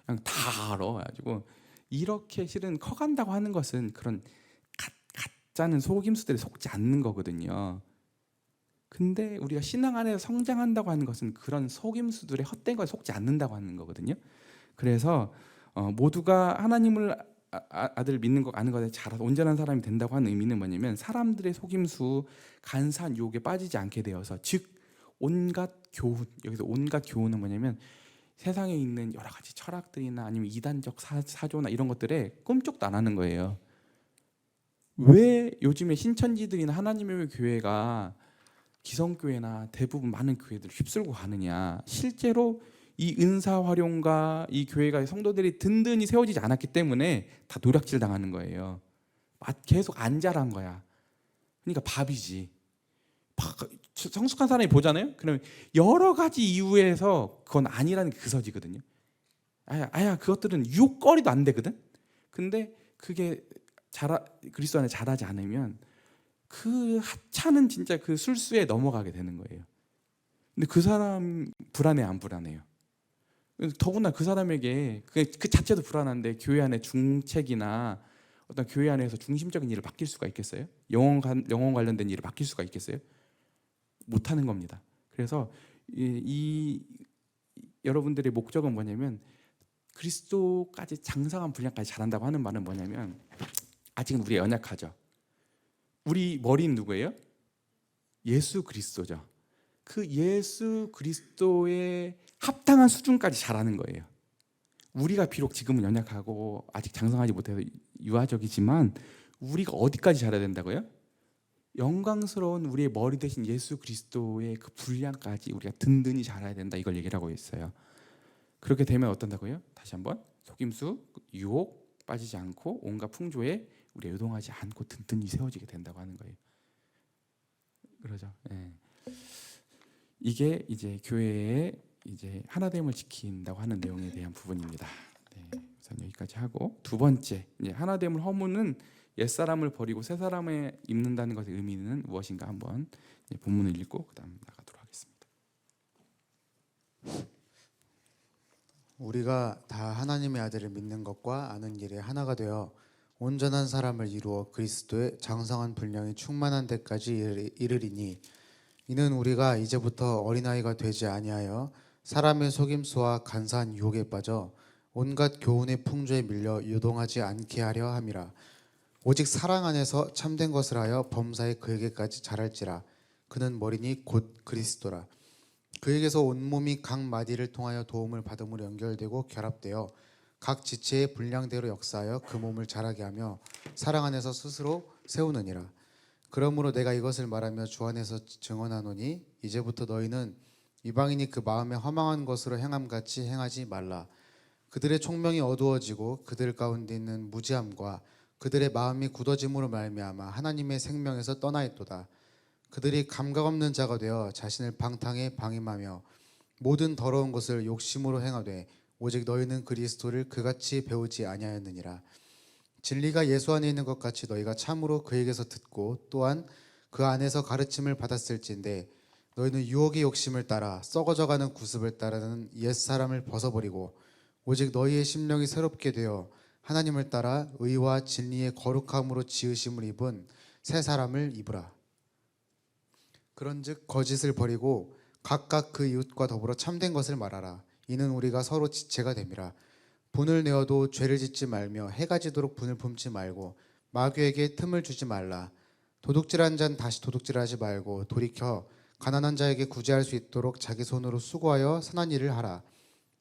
그냥 다 알아. 가지고 이렇게 실은 커간다고 하는 것은 그런 가짜는 속임수들에 속지 않는 거거든요. 근데 우리가 신앙 안에서 성장한다고 하는 것은 그런 속임수들에 헛된 것에 속지 않는다고 하는 거거든요. 그래서 모두가 하나님을 아들 믿는 것 아는 것에 자라서 온전한 사람이 된다고 하는 의미는 뭐냐면 사람들의 속임수, 간사한 유혹에 빠지지 않게 되어서 즉 온갖 교훈, 여기서 온갖 교훈은 뭐냐면 세상에 있는 여러 가지 철학들이나 아니면 이단적 사조나 이런 것들에 꿈쩍도 안 하는 거예요. 왜 요즘에 신천지들이나 하나님의 교회가 기성교회나 대부분 많은 교회들을 휩쓸고 가느냐? 실제로 이 은사 활용과 이 교회가 성도들이 든든히 세워지지 않았기 때문에 다 노략질 당하는 거예요. 계속 안 자란 거야. 그러니까 밥이지. 성숙한 사람이 보잖아요. 그러면 여러 가지 이유에서 그건 아니라는 게 그서지거든요. 그것들은 유혹거리도 안 되거든. 근데 그게 그리스도 안에 자라지 않으면 그 하찮은 진짜 그 술수에 넘어가게 되는 거예요. 근데 그 사람 불안해 안 불안해요? 더구나 그 사람에게 그 자체도 불안한데 교회 안에 중책이나 어떤 교회 안에서 중심적인 일을 맡길 수가 있겠어요? 영혼 관련된 일을 맡길 수가 있겠어요? 못하는 겁니다. 그래서 이 여러분들의 목적은 뭐냐면 그리스도까지 장성한 분량까지 자란다고 하는 말은 뭐냐면 아직은 우리가 연약하죠. 우리 머리는 누구예요? 예수 그리스도죠. 그 예수 그리스도의 합당한 수준까지 자라는 거예요. 우리가 비록 지금은 연약하고 아직 장성하지 못해서 유아적이지만 우리가 어디까지 자라야 된다고요? 영광스러운 우리의 머리 대신 예수 그리스도의 그 분량까지 우리가 든든히 자라야 된다, 이걸 얘기를 하고 있어요. 그렇게 되면 어떤다고요? 다시 한번, 속임수, 유혹 빠지지 않고 온갖 풍조에 우리가 요동하지 않고 든든히 세워지게 된다고 하는 거예요. 그러죠. 예. 이게 이제 교회의 이제 하나됨을 지킨다고 하는 내용에 대한 부분입니다. 네, 우선 여기까지 하고, 두 번째, 이제 하나됨을 허무는 옛사람을 버리고 새 사람을 입는다는 것의 의미는 무엇인가 한번 본문을 읽고 그다음 나가도록 하겠습니다. 우리가 다 하나님의 아들을 믿는 것과 아는 일에 하나가 되어 온전한 사람을 이루어 그리스도의 장성한 분량이 충만한 데까지 이르리니, 이는 우리가 이제부터 어린아이가 되지 아니하여 사람의 속임수와 간사한 유혹에 빠져 온갖 교훈의 풍조에 밀려 요동하지 않게 하려 함이라. 오직 사랑 안에서 참된 것을 하여 범사에 그에게까지 자랄지라. 그는 머리니 곧 그리스도라. 그에게서 온몸이 각 마디를 통하여 도움을 받음으로 연결되고 결합되어 각 지체의 분량대로 역사하여 그 몸을 자라게 하며 사랑 안에서 스스로 세우느니라. 그러므로 내가 이것을 말하며 주 안에서 증언하노니, 이제부터 너희는 이방인이 그 마음에 허망한 것으로 행함같이 행하지 말라. 그들의 총명이 어두워지고 그들 가운데 있는 무지함과 그들의 마음이 굳어짐으로 말미암아 하나님의 생명에서 떠나 있도다. 그들이 감각 없는 자가 되어 자신을 방탕에 방임하며 모든 더러운 것을 욕심으로 행하되 오직 너희는 그리스도를 그같이 배우지 아니하였느니라. 진리가 예수 안에 있는 것 같이 너희가 참으로 그에게서 듣고 또한 그 안에서 가르침을 받았을진데, 너희는 유혹의 욕심을 따라 썩어져가는 구습을 따르는 옛사람을 벗어버리고 오직 너희의 심령이 새롭게 되어 하나님을 따라 의와 진리의 거룩함으로 지으심을 입은 새 사람을 입으라. 그런즉 거짓을 버리고 각각 그 이웃과 더불어 참된 것을 말하라. 이는 우리가 서로 지체가 됨이라. 분을 내어도 죄를 짓지 말며 해가 지도록 분을 품지 말고 마귀에게 틈을 주지 말라. 도둑질한 자는 다시 도둑질하지 말고 돌이켜 가난한 자에게 구제할 수 있도록 자기 손으로 수고하여 선한 일을 하라.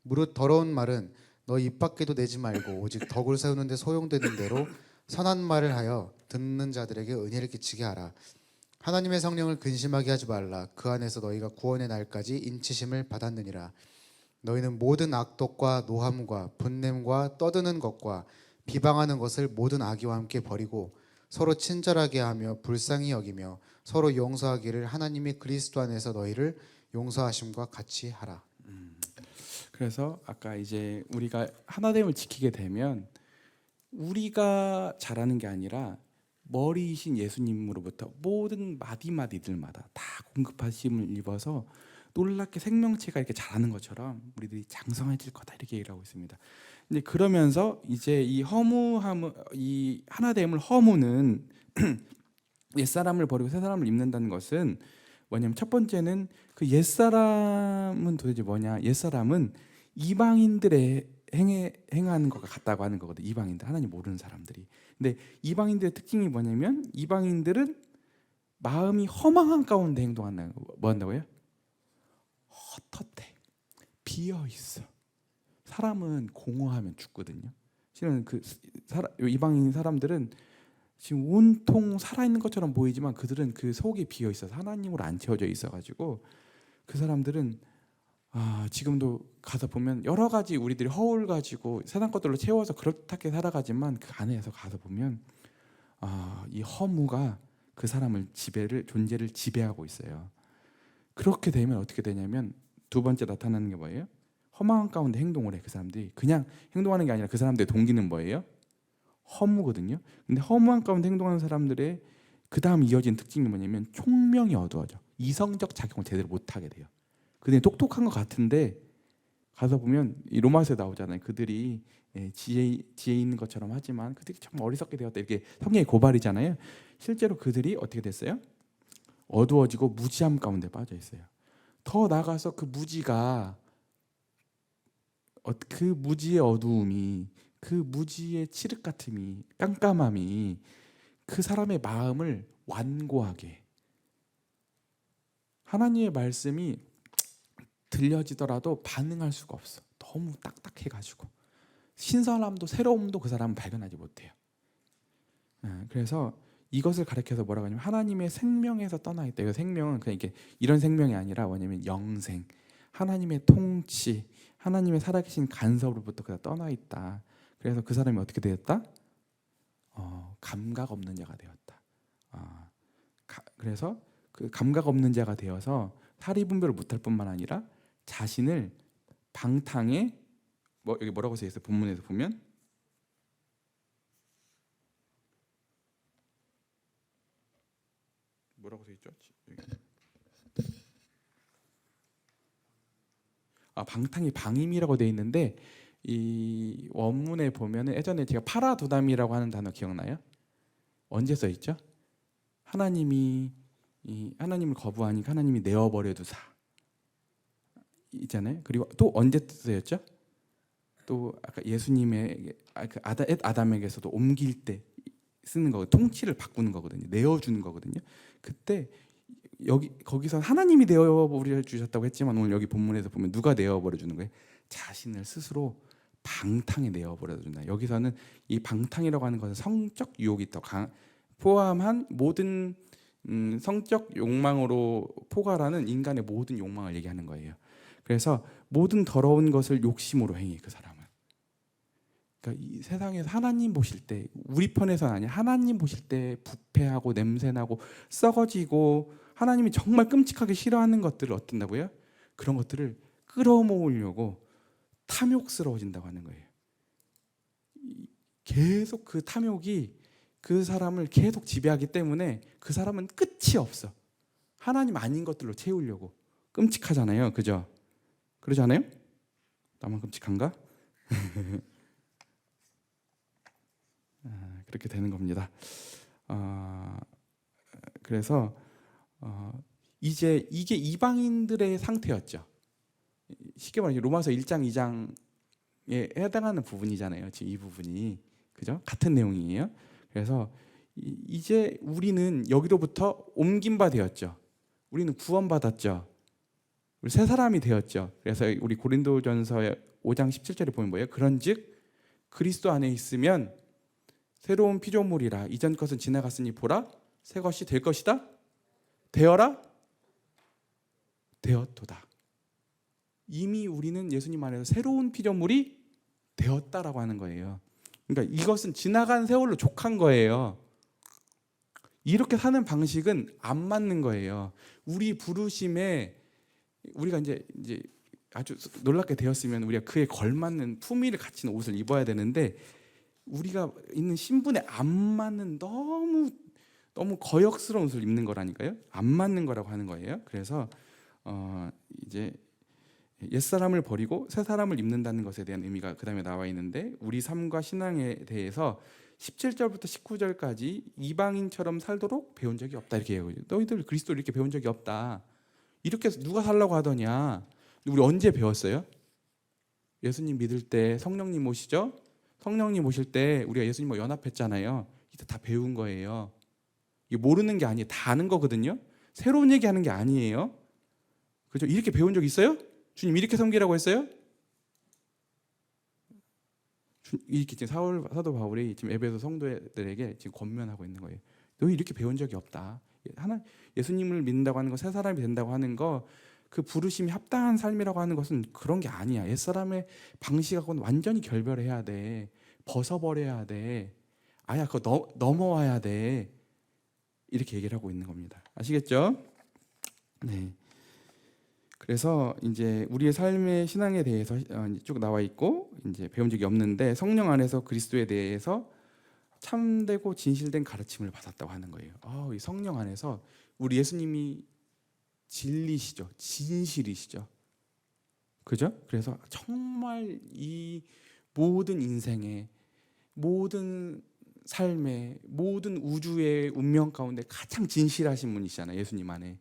무릇 더러운 말은 너 입 밖에도 내지 말고 오직 덕을 세우는 데 소용되는 대로 선한 말을 하여 듣는 자들에게 은혜를 끼치게 하라. 하나님의 성령을 근심하게 하지 말라. 그 안에서 너희가 구원의 날까지 인치심을 받았느니라. 너희는 모든 악독과 노함과 분냄과 떠드는 것과 비방하는 것을 모든 악의와 함께 버리고 서로 친절하게 하며 불쌍히 여기며 서로 용서하기를 하나님이 그리스도 안에서 너희를 용서하심과 같이 하라. 그래서 아까 이제 우리가 하나됨을 지키게 되면 우리가 잘하는 게 아니라 머리이신 예수님으로부터 모든 마디마디들마다 다 공급하심을 입어서 놀랍게 생명체가 이렇게 자라는 것처럼 우리들이 장성해질 거다, 이렇게 얘기를 하고 있습니다. 이제 그러면서 이제 이 허무함, 이 하나됨을 허무는 옛사람을 버리고 새 사람을 입는다는 것은 뭐냐면, 첫 번째는 그 옛사람은 도대체 뭐냐? 옛사람은 이방인들의 행하는 것과 같다고 하는 거거든. 이방인들, 하나님 모르는 사람들이. 근데 이방인들의 특징이 뭐냐면, 이방인들은 마음이 허망한 가운데 행동한다는 거. 뭐 한다고요? 헛헛해, 비어 있어. 사람은 공허하면 죽거든요. 실은 그 이방인 사람들은 지금 온통 살아있는 것처럼 보이지만 그들은 그 속이 비어 있어서 하나님으로 안 채워져 있어가지고, 그 사람들은 지금도 가서 보면 여러 가지 우리들이 허울 가지고 세상 것들로 채워서 그렇게 살아가지만 그 안에서 가서 보면 이 허무가 그 사람을 존재를 지배하고 있어요. 그렇게 되면 어떻게 되냐면, 두 번째 나타나는 게 뭐예요? 허망한 가운데 행동을 해. 그 사람들이 그냥 행동하는 게 아니라 그 사람들의 동기는 뭐예요? 허무거든요. 근데 허무한 가운데 행동하는 사람들의 그 다음 이어진 특징이 뭐냐면, 총명이 어두워져. 이성적 작용을 제대로 못하게 돼요. 그들이 똑똑한 것 같은데 가서 보면 이 로마서에 나오잖아요. 그들이 지혜 있는 것처럼 하지만 그들이 정말 어리석게 되었다, 이렇게 성경의 고발이잖아요. 실제로 그들이 어떻게 됐어요? 어두워지고 무지함 가운데 빠져 있어요. 더 나아가서 그 무지가 그 무지의 어두움이, 그 무지의 칠흑 같음이, 깜깜함이 그 사람의 마음을 완고하게, 하나님의 말씀이 들려지더라도 반응할 수가 없어. 너무 딱딱해가지고 신선함도 새로움도 그 사람은 발견하지 못해요. 그래서 이것을 가리켜서 뭐라고 하냐면 하나님의 생명에서 떠나 있다. 이 생명은 그냥 이게 이런 생명이 아니라 뭐냐면 영생, 하나님의 통치, 하나님의 살아계신 간섭으로부터 그냥 떠나 있다. 그래서 그 사람이 어떻게 되었다? 감각 없는 자가 되었다. 그래서 그 감각 없는 자가 되어서 사리 분별을 못할 뿐만 아니라 자신을 방탕에, 여기 뭐라고 써 있어요? 본문에서 보면 뭐라고 써 있죠? 방탕이 방임이라고 돼 있는데, 이 원문에 보면은 예전에 제가 파라두담이라고 하는 단어 기억나요? 언제 써 있죠? 하나님을 거부하니까 하나님이 내어버려 두사 있잖아요. 그리고 또 언제 쓰였죠? 또 아까 예수님의 그 아담에게서도 옮길 때 쓰는 거, 통치를 바꾸는 거거든요. 내어주는 거거든요. 그때 거기서 하나님이 내어버려 주셨다고 했지만 오늘 여기 본문에서 보면 누가 내어버려 주는 거예요? 자신을 스스로 방탕에 내어버려 준다. 여기서는 이 방탕이라고 하는 것은 성적 유혹이 있다 포함한 모든 성적 욕망으로 포괄하는 인간의 모든 욕망을 얘기하는 거예요. 그래서 모든 더러운 것을 욕심으로 행해 그 사람은. 그러니까 이 세상에서 하나님 보실 때, 우리 편에서는 아니야, 하나님 보실 때 부패하고 냄새나고 썩어지고 하나님이 정말 끔찍하게 싫어하는 것들을 어떤다고요? 그런 것들을 끌어모으려고 탐욕스러워진다고 하는 거예요. 계속 그 탐욕이 그 사람을 계속 지배하기 때문에 그 사람은 끝이 없어. 하나님 아닌 것들로 채우려고. 끔찍하잖아요, 그죠? 그러지 않아요? 나만 끔찍한가? 그렇게 되는 겁니다. 그래서 이제 이게 이방인들의 상태였죠. 쉽게 말하면 로마서 1장 2장에 해당하는 부분이잖아요. 지금 이 부분이, 그죠? 같은 내용이에요. 그래서 이제 우리는 여기로부터 옮긴 바 되었죠. 우리는 구원받았죠. 우리 새 사람이 되었죠. 그래서 우리 고린도전서 5장 17절에 보면 뭐예요? 그런즉 그리스도 안에 있으면 새로운 피조물이라, 이전 것은 지나갔으니 보라 새 것이 될 것이다. 되어라 되었도다. 이미 우리는 예수님 안에서 새로운 피조물이 되었다라고 하는 거예요. 그러니까 이것은 지나간 세월로 족한 거예요. 이렇게 사는 방식은 안 맞는 거예요. 우리 부르심에 우리가 이제 아주 놀랍게 되었으면 우리가 그에 걸맞는 품위를 갖춘 옷을 입어야 되는데, 우리가 있는 신분에 안 맞는 너무 거역스러운 옷을 입는 거라니까요. 안 맞는 거라고 하는 거예요. 그래서 이제 옛사람을 버리고 새 사람을 입는다는 것에 대한 의미가 그 다음에 나와 있는데, 우리 삶과 신앙에 대해서 17절부터 19절까지 이방인처럼 살도록 배운 적이 없다 이렇게 얘기해요. 너희들 그리스도를 이렇게 배운 적이 없다. 이렇게 해서 누가 살라고 하더냐. 우리 언제 배웠어요? 예수님 믿을 때 성령님 오시죠? 성령님 오실 때 우리가 예수님과 연합했잖아요. 이때 다 배운 거예요. 이게 모르는 게 아니에요. 다 아는 거거든요. 새로운 얘기하는 게 아니에요. 그죠? 이렇게 배운 적 있어요? 주님 이렇게 섬기라고 했어요? 이렇게 지금 사도 바울이 지금 에베소 성도들에게 지금 권면하고 있는 거예요. 너희 이렇게 배운 적이 없다. 예수님을 믿는다고 하는 거, 새 사람이 된다고 하는 거, 그 부르심이 합당한 삶이라고 하는 것은 그런 게 아니야. 옛사람의 방식하고는 완전히 결별해야 돼. 벗어버려야 돼. 아야, 그거 넘어와야 돼. 이렇게 얘기를 하고 있는 겁니다. 아시겠죠? 네. 그래서 이제 우리의 삶의 신앙에 대해서 쭉 나와 있고, 이제 배운 적이 없는데 성령 안에서 그리스도에 대해서 참되고 진실된 가르침을 받았다고 하는 거예요. 이 성령 안에서 우리 예수님이 진리시죠, 진실이시죠, 그죠? 그래서 정말 이 모든 인생의, 모든 삶의, 모든 우주의 운명 가운데 가장 진실하신 분이시잖아요. 예수님 안에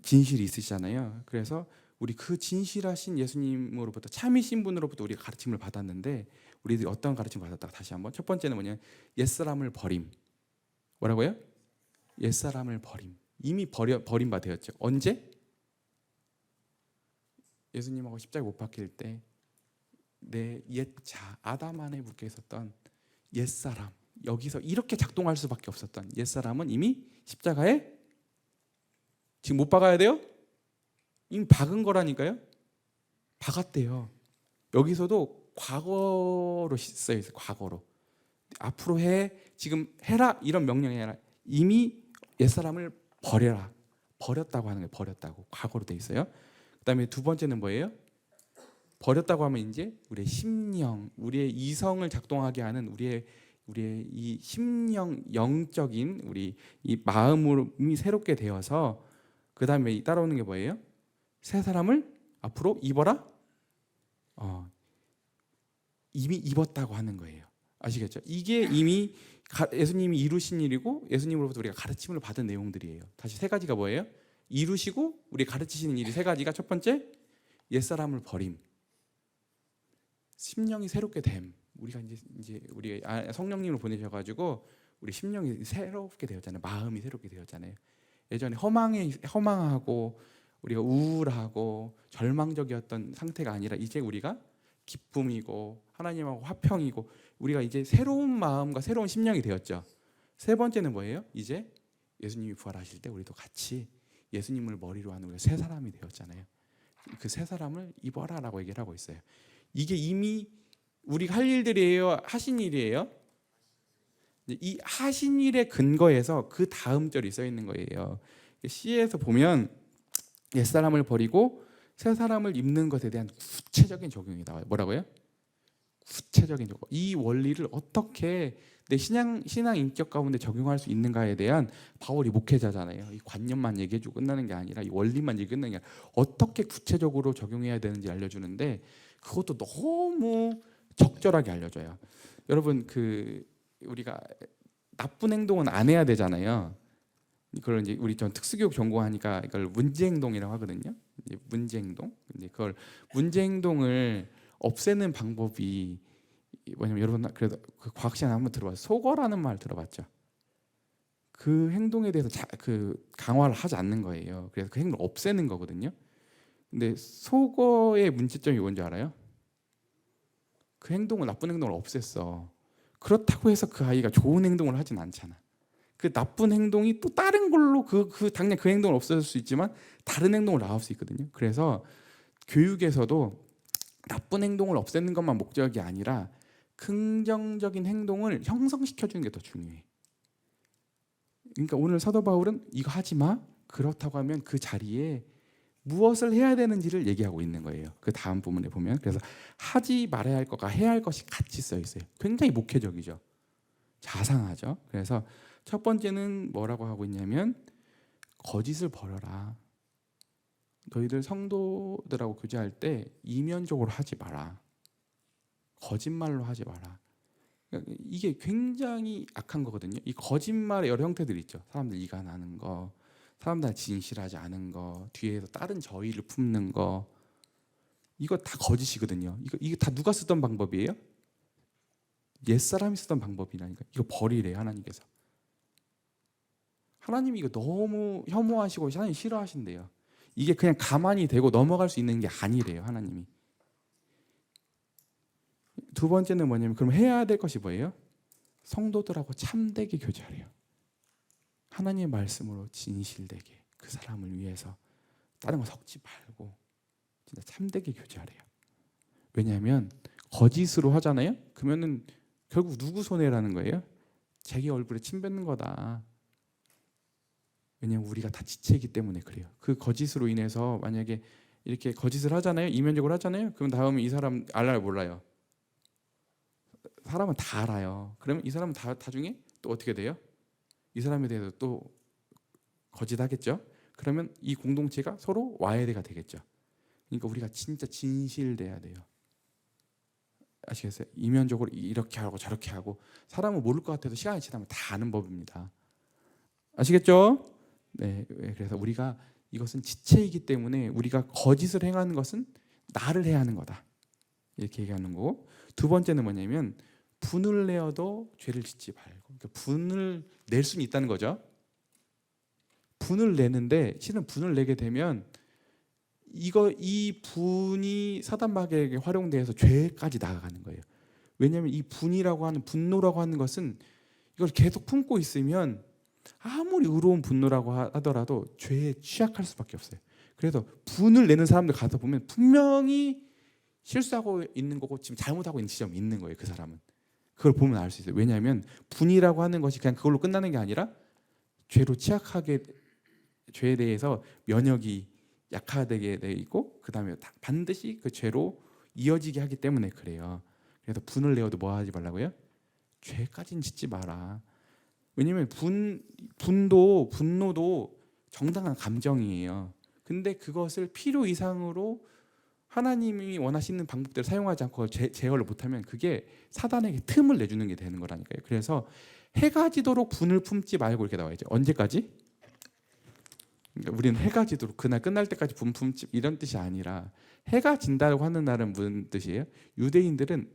진실이 있으시잖아요. 그래서 우리 그 진실하신 예수님으로부터 참이신 분으로부터 우리가 가르침을 받았는데 우리들이 어떤 가르침을 받았다가 다시 한번 첫 번째는 뭐냐 옛사람을 버림. 뭐라고요? 옛사람을 버림. 이미 버림바 되었죠. 언제? 예수님하고 십자가에 못 박힐 때 내 옛자 아담 안에 묶여 있었던 옛사람 여기서 이렇게 작동할 수밖에 없었던 옛사람은 이미 십자가에 지금 못 박아야 돼요? 이미 박은 거라니까요. 박았대요. 여기서도 과거로 써 있어요. 과거로. 앞으로 해. 지금 해라. 이런 명령이 아니라 이미 옛사람을 버려라. 버렸다고 하는 거예요. 버렸다고. 과거로 돼 있어요. 그다음에 두 번째는 뭐예요? 버렸다고 하면 이제 우리의 심령, 우리의 이성을 작동하게 하는 우리의 이 심령, 영적인 우리 이 마음이 새롭게 되어서 그 다음에 따라오는 게 뭐예요? 새 사람을 앞으로 입어라. 이미 입었다고 하는 거예요. 아시겠죠? 이게 이미 예수님이 이루신 일이고 예수님으로부터 우리가 가르침을 받은 내용들이에요. 다시 세 가지가 뭐예요? 이루시고 우리 가르치시는 일이 세 가지가 첫 번째 옛사람을 버림. 심령이 새롭게 됨. 우리가 이제 우리가 성령님을 보내셔가지고 우리 심령이 새롭게 되었잖아요. 마음이 새롭게 되었잖아요. 예전에 허망하고 우리가 우울하고 절망적이었던 상태가 아니라 이제 우리가 기쁨이고 하나님하고 화평이고 우리가 이제 새로운 마음과 새로운 심령이 되었죠. 세 번째는 뭐예요? 이제 예수님이 부활하실 때 우리도 같이 예수님을 머리로 하는 우리가 새 사람이 되었잖아요. 그 새 사람을 입어라라고 얘기를 하고 있어요. 이게 이미 우리가 할 일들이에요? 하신 일이에요? 이 하신 일의 근거에서 그 다음 절이 써 있는 거예요. C에서 보면 옛사람을 버리고 새 사람을 입는 것에 대한 구체적인 적용이 나와요. 뭐라고요? 구체적인 적용. 이 원리를 어떻게 내 신앙 인격 가운데 적용할 수 있는가에 대한 바울이 목회자잖아요. 이 관념만 얘기해주고 끝나는 게 아니라 이 원리만 얘기 끝나는 게 아니라 어떻게 구체적으로 적용해야 되는지 알려주는데 그것도 너무 적절하게 알려줘요. 여러분 우리가 나쁜 행동은 안 해야 되잖아요. 그걸 이제 우리 전 특수교육 전공하니까 이걸 문제행동이라고 하거든요. 이제 문제행동. 근데 그걸 문제행동을 없애는 방법이 뭐냐면 여러분 그래도 그 과학 시간 한번 들어봤어요. 속어라는 말 들어봤죠? 그 행동에 대해서 강화를 하지 않는 거예요. 그래서 그 행동을 없애는 거거든요. 근데 속어의 문제점이 뭔지 알아요? 그 행동을 나쁜 행동을 없앴어. 그렇다고 해서 그 아이가 좋은 행동을 하진 않잖아. 그 나쁜 행동이 또 다른 걸로 당장 그 행동을 없애줄 수 있지만 다른 행동을 나올 수 있거든요. 그래서 교육에서도 나쁜 행동을 없애는 것만 목적이 아니라 긍정적인 행동을 형성시켜 주는 게 더 중요해. 그러니까 오늘 사도 바울은 이거 하지 마. 그렇다고 하면 그 자리에 무엇을 해야 되는지를 얘기하고 있는 거예요. 그 다음 부분에 보면 그래서 하지 말아야 할 것과 해야 할 것이 같이 써 있어요. 굉장히 목회적이죠. 자상하죠. 그래서 첫 번째는 뭐라고 하고 있냐면 거짓을 버려라. 너희들 성도들하고 교제할 때 이면적으로 하지 마라. 거짓말로 하지 마라. 그러니까 이게 굉장히 악한 거거든요. 이 거짓말의 여러 형태들이 있죠. 사람들 이간하는 거, 사람들 진실하지 않은 거, 뒤에서 다른 저의를 품는 거, 이거 다 거짓이거든요. 이거 다 누가 쓰던 방법이에요? 옛사람이 쓰던 방법이라니까. 이거 버리래요, 하나님께서. 하나님이 이거 너무 혐오하시고 하나님 싫어하신대요. 이게 그냥 가만히 대고 넘어갈 수 있는 게 아니래요, 하나님이. 두 번째는 뭐냐면 그럼 해야 될 것이 뭐예요? 성도들하고 참되게 교제하래요. 하나님의 말씀으로 진실되게 그 사람을 위해서 다른 거 섞지 말고 진짜 참되게 교제하래요. 왜냐하면 거짓으로 하잖아요. 그러면은 결국 누구 손해라는 거예요? 자기 얼굴에 침 뱉는 거다. 왜냐하면 우리가 다 지체이기 때문에 그래요. 그 거짓으로 인해서 만약에 이렇게 거짓을 하잖아요. 이면적으로 하잖아요. 그럼 다음에 이 사람 알아요, 몰라요? 사람은 다 알아요. 그러면 이 사람은 나중에 또 어떻게 돼요? 이 사람에 대해서 또 거짓하겠죠. 그러면 이 공동체가 서로 와해가 되겠죠. 그러니까 우리가 진짜 진실돼야 돼요. 아시겠어요? 이면적으로 이렇게 하고 저렇게 하고 사람은 모를 것 같아도 시간이 지나면 다 아는 법입니다. 아시겠죠? 네, 그래서 우리가 이것은 지체이기 때문에 우리가 거짓을 행하는 것은 나를 해야 하는 거다. 이렇게 얘기하는 거고, 두 번째는 뭐냐면 분을 내어도 죄를 짓지 말고. 그러니까 분을 낼 수는 있다는 거죠. 분을 내는데 실은 분을 내게 되면 이 분이 사단 마귀에게 활용돼서 죄까지 나아가는 거예요. 왜냐하면 이 분이라고 하는 분노라고 하는 것은 이걸 계속 품고 있으면 아무리 의로운 분노라고 하더라도 죄에 취약할 수밖에 없어요. 그래서 분을 내는 사람들 가서 보면 분명히 실수하고 있는 거고 지금 잘못하고 있는 지점이 있는 거예요. 그 사람은 그걸 보면 알 수 있어요. 왜냐하면 분이라고 하는 것이 그냥 그걸로 끝나는 게 아니라 죄로 취약하게, 죄에 대해서 면역이 약화되게 돼 있고 그 다음에 반드시 그 죄로 이어지게 하기 때문에 그래요. 그래서 분을 내어도 뭐 하지 말라고요? 죄까지는 짓지 마라. 왜냐하면 분노도 정당한 감정이에요. 근데 그것을 필요 이상으로 하나님이 원하시는 방법대로 사용하지 않고 제어를 못하면 그게 사단에게 틈을 내주는 게 되는 거라니까요. 그래서 해가 지도록 분을 품지 말고 이렇게 나와야죠. 언제까지? 그러니까 우리는 해가 지도록 그날 끝날 때까지 분 품지 이런 뜻이 아니라, 해가 진다고 하는 날은 무슨 뜻이에요? 유대인들은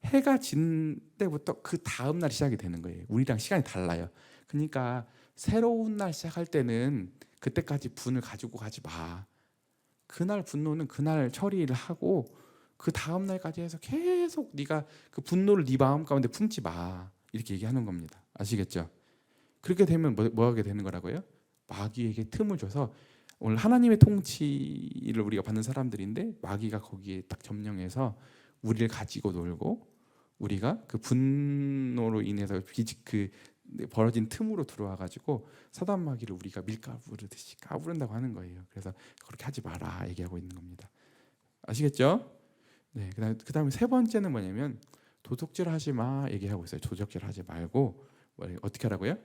해가 진 때부터 그 다음 날 시작이 되는 거예요. 우리랑 시간이 달라요. 그러니까 새로운 날 시작할 때는 그때까지 분을 가지고 가지 마. 그날 분노는 그날 처리를 하고 그 다음 날까지 해서 계속 네가 그 분노를 네 마음 가운데 품지 마. 이렇게 얘기하는 겁니다. 아시겠죠? 그렇게 되면 뭐 하게 되는 거라고요? 마귀에게 틈을 줘서, 오늘 하나님의 통치를 우리가 받는 사람들인데 마귀가 거기에 딱 점령해서 우리를 가지고 놀고, 우리가 그 분노로 인해서 그 벌어진 틈으로 들어와 가지고 사단 마귀를 우리가 밀가부르듯이 까부른다고 하는 거예요. 그래서 그렇게 하지 마라 얘기하고 있는 겁니다. 아시겠죠? 네. 그다음에 세 번째는 뭐냐면 도적질 하지 마 얘기하고 있어요. 도적질 하지 말고 어떻게 하라고요?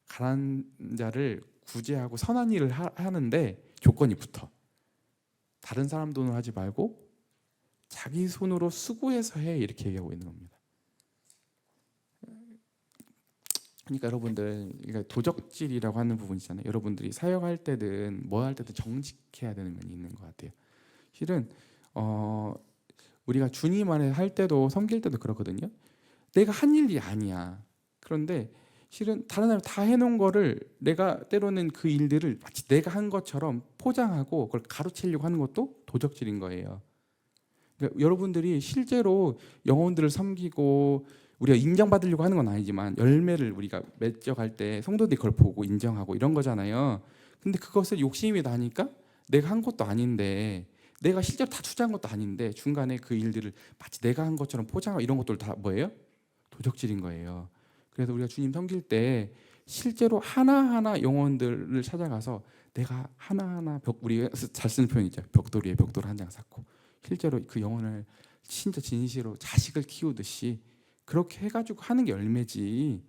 가난한 자를 구제하고 선한 일을 하는데 조건이 붙어. 다른 사람 돈을 하지 말고 자기 손으로 수고해서 해, 이렇게 얘기하고 있는 겁니다. 그러니까 여러분들, 그러니까 도적질이라고 하는 부분 있잖아요. 여러분들이 사역할 때든 뭐 할 때든 정직해야 되는 면이 있는 것 같아요. 실은 우리가 주님 안에 할 때도 섬길 때도 그렇거든요. 내가 한 일이 아니야. 그런데 실은 다른 사람이 다 해놓은 거를 내가 때로는 그 일들을 마치 내가 한 것처럼 포장하고 그걸 가로채려고 하는 것도 도적질인 거예요. 그러니까 여러분들이 실제로 영혼들을 섬기고 우리가 인정받으려고 하는 건 아니지만 열매를 우리가 맺어갈 때 성도들이 그걸 보고 인정하고 이런 거잖아요. 근데 그것을 욕심이 나니까 내가 한 것도 아닌데, 내가 실제로 다 투자한 것도 아닌데 중간에 그 일들을 마치 내가 한 것처럼 포장하고 이런 것들 다 뭐예요? 도적질인 거예요. 그래서 우리가 주님 섬길 때 실제로 하나하나 영혼들을 찾아가서 내가 하나하나 우리가 잘 쓰는 표현이죠. 벽돌 한 장 쌓고 실제로 그 영혼을 진짜 진시로 자식을 키우듯이 그렇게 해가지고 하는 게 열매지,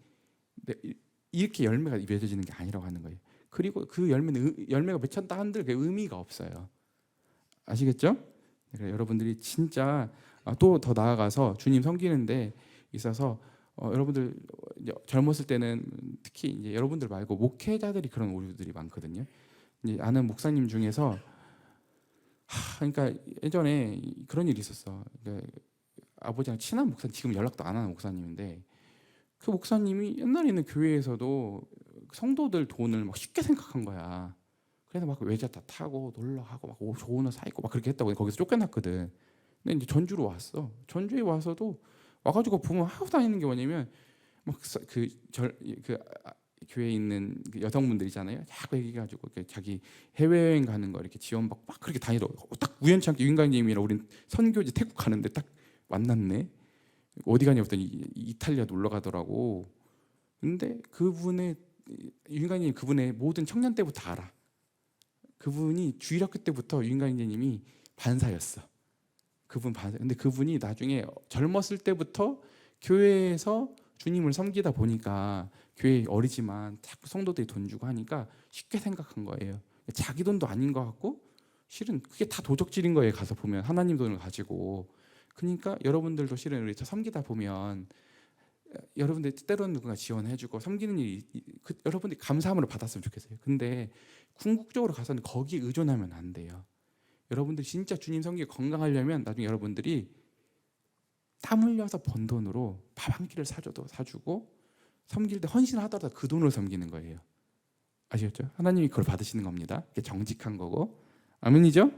이렇게 열매가 맺어지는 게 아니라고 하는 거예요. 그리고 그 열매가 맺혔다 한들 그게 의미가 없어요. 아시겠죠? 그러니까 여러분들이 진짜 또 더 나아가서 주님 섬기는데 있어서 여러분들 젊었을 때는 특히 이제 여러분들 말고 목회자들이 그런 오류들이 많거든요. 이제 아는 목사님 중에서 그러니까 예전에 그런 일이 있었어. 그러니까 아버지랑 친한 목사님, 지금 연락도 안 하는 목사님인데, 그 목사님이 옛날에 있는 교회에서도 성도들 돈을 막 쉽게 생각한 거야. 그래서 막 외자 다 타고 놀러 가고 막 좋은 옷 사 입고 막 그렇게 했다고. 거기서 쫓겨났거든. 근데 이제 전주로 왔어. 전주에 와서도 와가지고 보면 하고 다니는 게 뭐냐면 막그 교회에 있는 그 여성분들이잖아요. 자꾸 얘기해가지고 자기 해외여행 가는 거 이렇게 지원받고 막 그렇게 다니더라고. 딱 우연치 않게 유인관님이랑 우린 선교지 태국 가는데 딱 만났네. 어디 가냐 했더니 이탈리아 놀러 가더라고. 근데 유인관님 그분의 모든 청년 때부터 알아. 그분이 주일학교 때부터 유인관님이 반사였어. 그분 반사. 근데 그분이 나중에 젊었을 때부터 교회에서 주님을 섬기다 보니까, 교회 어리지만 자꾸 성도들이 돈 주고 하니까 쉽게 생각한 거예요. 자기 돈도 아닌 것 같고 실은 그게 다 도적질인 거예요. 가서 보면 하나님 돈을 가지고. 그러니까 여러분들도 실은 우리 섬기다 보면 여러분들 때로는 누군가 지원해주고 섬기는 일이 여러분들이 감사함으로 받았으면 좋겠어요. 근데 궁극적으로 가서는 거기에 의존하면 안 돼요. 여러분들이 진짜 주님 섬기고 건강하려면 나중에 여러분들이 땀 흘려서 번 돈으로 밥 한 끼를 사줘도 사주고 섬길 때 헌신하더라도 그 돈으로 섬기는 거예요. 아시겠죠? 하나님이 그걸 받으시는 겁니다. 그게 정직한 거고. 아멘이죠?